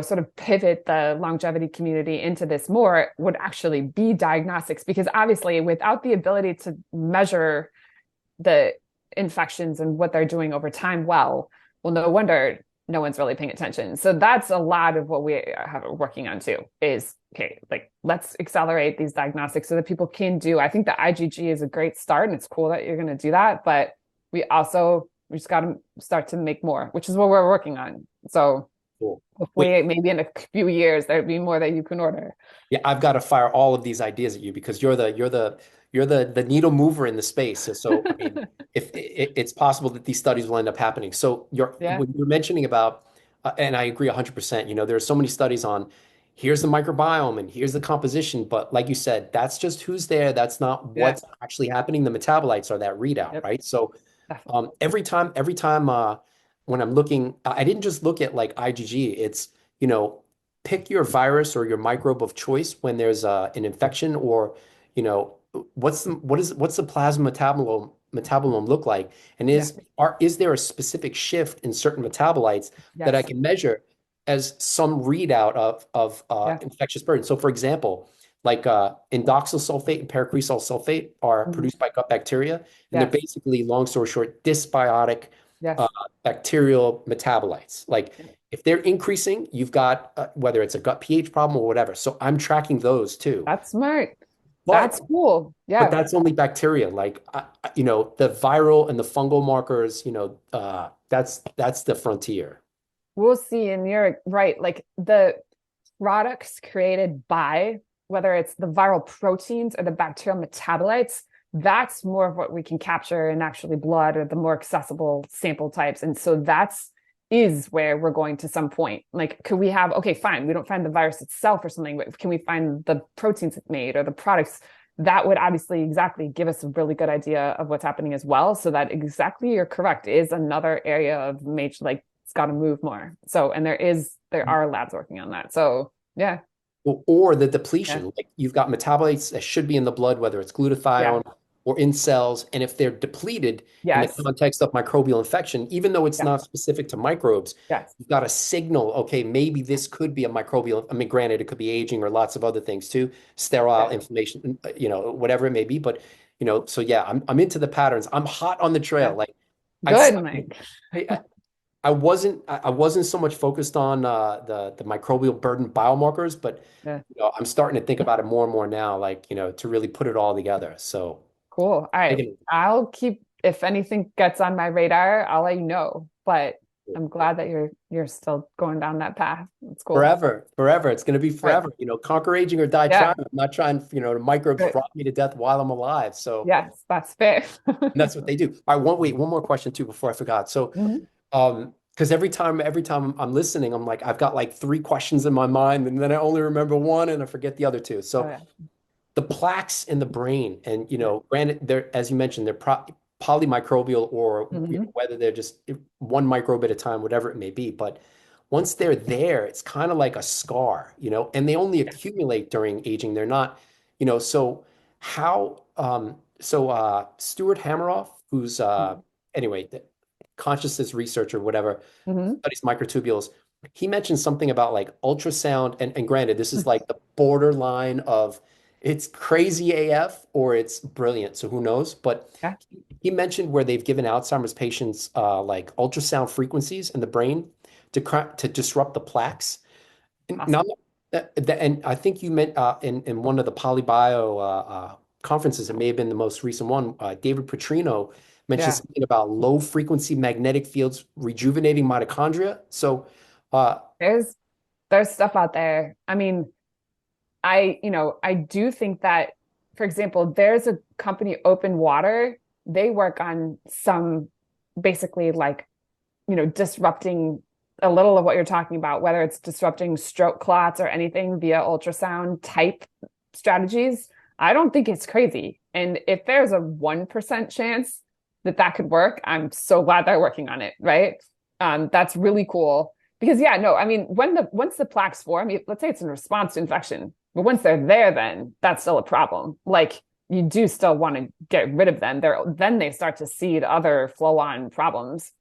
sort of pivot the longevity community into this more would actually be diagnostics, because obviously without the ability to measure the infections and what they're doing over time, well, no wonder no one's really paying attention. So that's a lot of what we have working on too is, okay, like let's accelerate these diagnostics so that people can do, I think the IgG is a great start and it's cool that you're going to do that, but we just got to start to make more, which is what we're working on. So Cool. Wait, hopefully maybe in a few years there'd be more that you can order. yeah, I've got to fire all of these ideas at you because you're the needle mover in the space. So I mean, if it's possible that these studies will end up happening. So Yeah. when you're mentioning about, and I agree 100%, there are so many studies on here's the microbiome and here's the composition, but like you said, that's just who's there. That's not Yeah. what's actually happening. The metabolites are that readout, Yep. right? So Definitely. every time when I'm looking, I didn't just look at like IgG. It's, pick your virus or your microbe of choice when there's an infection or, you know, what's the plasma metabolome look like? And Yeah. is there a specific shift in certain metabolites that I Yes. can measure as some readout of Yeah. infectious burden? So for example, like indoxyl sulfate and pericresol sulfate are Mhm. produced by gut bacteria, and they're Yes. basically, long story short, dysbiotic uh, Yes. bacterial metabolites. Like If they're increasing, you've got whether it's a gut pH problem or whatever. So I'm tracking those too. That's smart. That's But cool. but Yeah. that's only bacteria. Like the viral and the fungal markers, that's the frontier. We'll see. And you're right. Like the products created by whether it's the viral proteins or the bacterial metabolites, that's more of what we can capture in actually blood or the more accessible sample types. And so that's is where we're going to some point. Like, could we have, okay, fine, we don't find the virus itself or something, but can we find the proteins it made or the products? That would obviously exactly give us a really good idea of what's happening as well. So that exactly, you're correct, is another area of major, like it's got to move more. So, and there are labs working on that. So yeah. Or the Yeah. depletion. Like you've got metabolites that should be in the blood, whether it's Yeah. glutathione or in cells. And if they're depleted in the Yes. context of microbial infection, even though it's Yeah. not specific to microbes, Yes. you've got a signal, okay, maybe this could be a microbial. I mean, granted, it could be aging or lots of other things too, sterile Yeah. inflammation, whatever it may be. But, so yeah, I'm into the patterns. I'm hot on the trail. Yeah. Like I, Good, Mike. I wasn't so much focused on the microbial burden biomarkers, but Yeah. I'm starting to think about it more and more now, like, to really put it all together. So Cool. All right. taking I'll keep, if anything gets on my radar, I'll let you know. But I'm glad that you're still going down that path. It's cool. forever, forever. It's going to be Right. forever. Conquer aging or die Yeah. trying. I'm not trying, the microbes Right. rot me to death while I'm alive. So, Yes, that's fair. and that's what they do. I won't wait. One more question too before I forgot. So, Mhm. because every time I'm listening, I'm like, I've got like three questions in my mind, and then I only remember one and I forget the other two. Oh So yeah. the plaques in the brain, and Yeah. granted, they're, as you mentioned, they're polymicrobial, or Mhm. whether they're just one microbe at a time, whatever it may be. But once they're there, it's kind of like a scar, and they only accumulate during aging. They're not, so how, Stuart Hameroff, who's anyway, the consciousness researcher, whatever, Mhm. studies microtubules. He mentioned something about like ultrasound, and granted, this is like the borderline of it's crazy AF or it's brilliant, so who knows? But Yeah. he mentioned where they've given Alzheimer's patients like ultrasound frequencies in the brain to disrupt the plaques. And now, Awesome. and I think you meant in one of the polybio conferences, it may have been the most recent one. David Petrino mentioned Yeah. something about low frequency magnetic fields rejuvenating mitochondria. So, uh, There's there's stuff out there. I mean, I do think that, for example, there's a company, Open Water. They work on some basically like, disrupting a little of what you're talking about, whether it's disrupting stroke clots or anything via ultrasound type strategies. I don't think it's crazy. And if there's a 1% chance that that could work, I'm so glad they're working on it, right? That's really cool. Because yeah, no, I mean, once the plaques form, let's say it's in response to infection, but once they're there, then that's still a problem. Like you do still want to get rid of them. Then they start to seed other flow-on problems.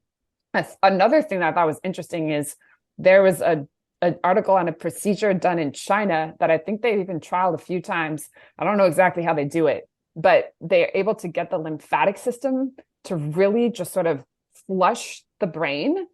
Another thing that I thought was interesting is there was an article on a procedure done in China that I think they even trialed a few times. I don't know exactly how they do it, but they're able to get the lymphatic system to really just sort of flush the brain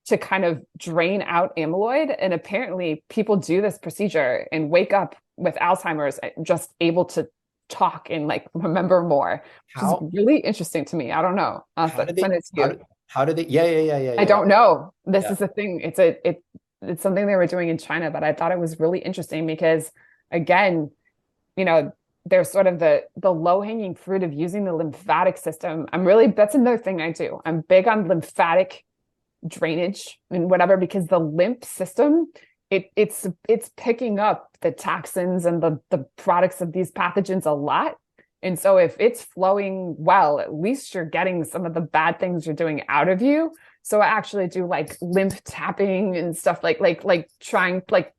to kind of drain out amyloid. And apparently people do this procedure and wake up with Alzheimer's just able to talk and like remember more, which is how really interesting to me. I don't know. I'll how do they send it to how you. do how do they? Yeah, yeah, yeah, yeah, I yeah, don't know. This yeah. is the thing. It's something they were doing in China, but I thought it was really interesting because again, you know, there's sort of the low-hanging fruit of using the lymphatic system. That's another thing I do. I'm big on lymphatic drainage and whatever, because the lymph system, it's picking up the toxins and the products of these pathogens a lot. And so if it's flowing well, at least you're getting some of the bad things you're doing out of you. So I actually do like lymph tapping and stuff like trying, like,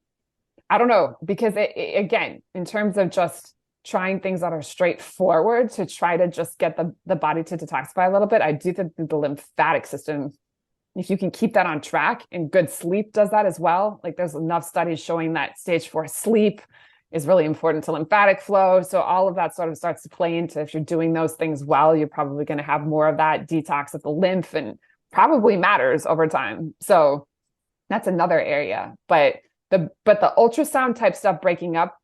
I don't know, because again, in terms of just trying things that are straightforward to try to just get the body to detoxify a little bit, I do think the lymphatic system, if you can keep that on track, and good sleep does that as well. Like there's enough studies showing that stage 4 sleep is really important to lymphatic flow. So all of that sort of starts to play into, if you're doing those things well, you're probably going to have more of that detox of the lymph, and probably matters over time. So That's another area. But the ultrasound type stuff breaking up,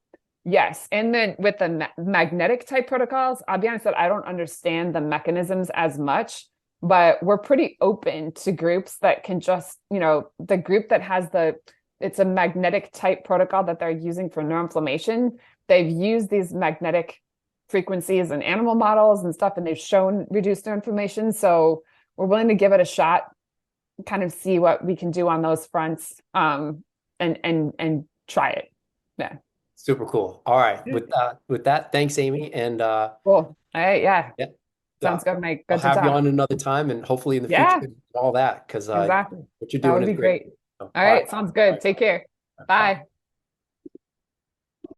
yes. And then with the magnetic type protocols, I'll be honest that I don't understand the mechanisms as much, but we're pretty open to groups that can just, the group that has it's a magnetic type protocol that they're using for neuroinflammation. They've used these magnetic frequencies in animal models and stuff, and they've shown reduced neuroinflammation. So we're willing to give it a shot, kind of see what we can do on those fronts, and try it. Yeah. Super cool. All right. With that, thanks, Amy. And Cool. All right. Yeah. yeah, Sounds good, Mike. I'll Good to have you talk. on another time and hopefully in the future Yeah, and all that because exactly. what you're That doing would is be great. great. So, All all right. right. Sounds good. Take care. Bye. Bye.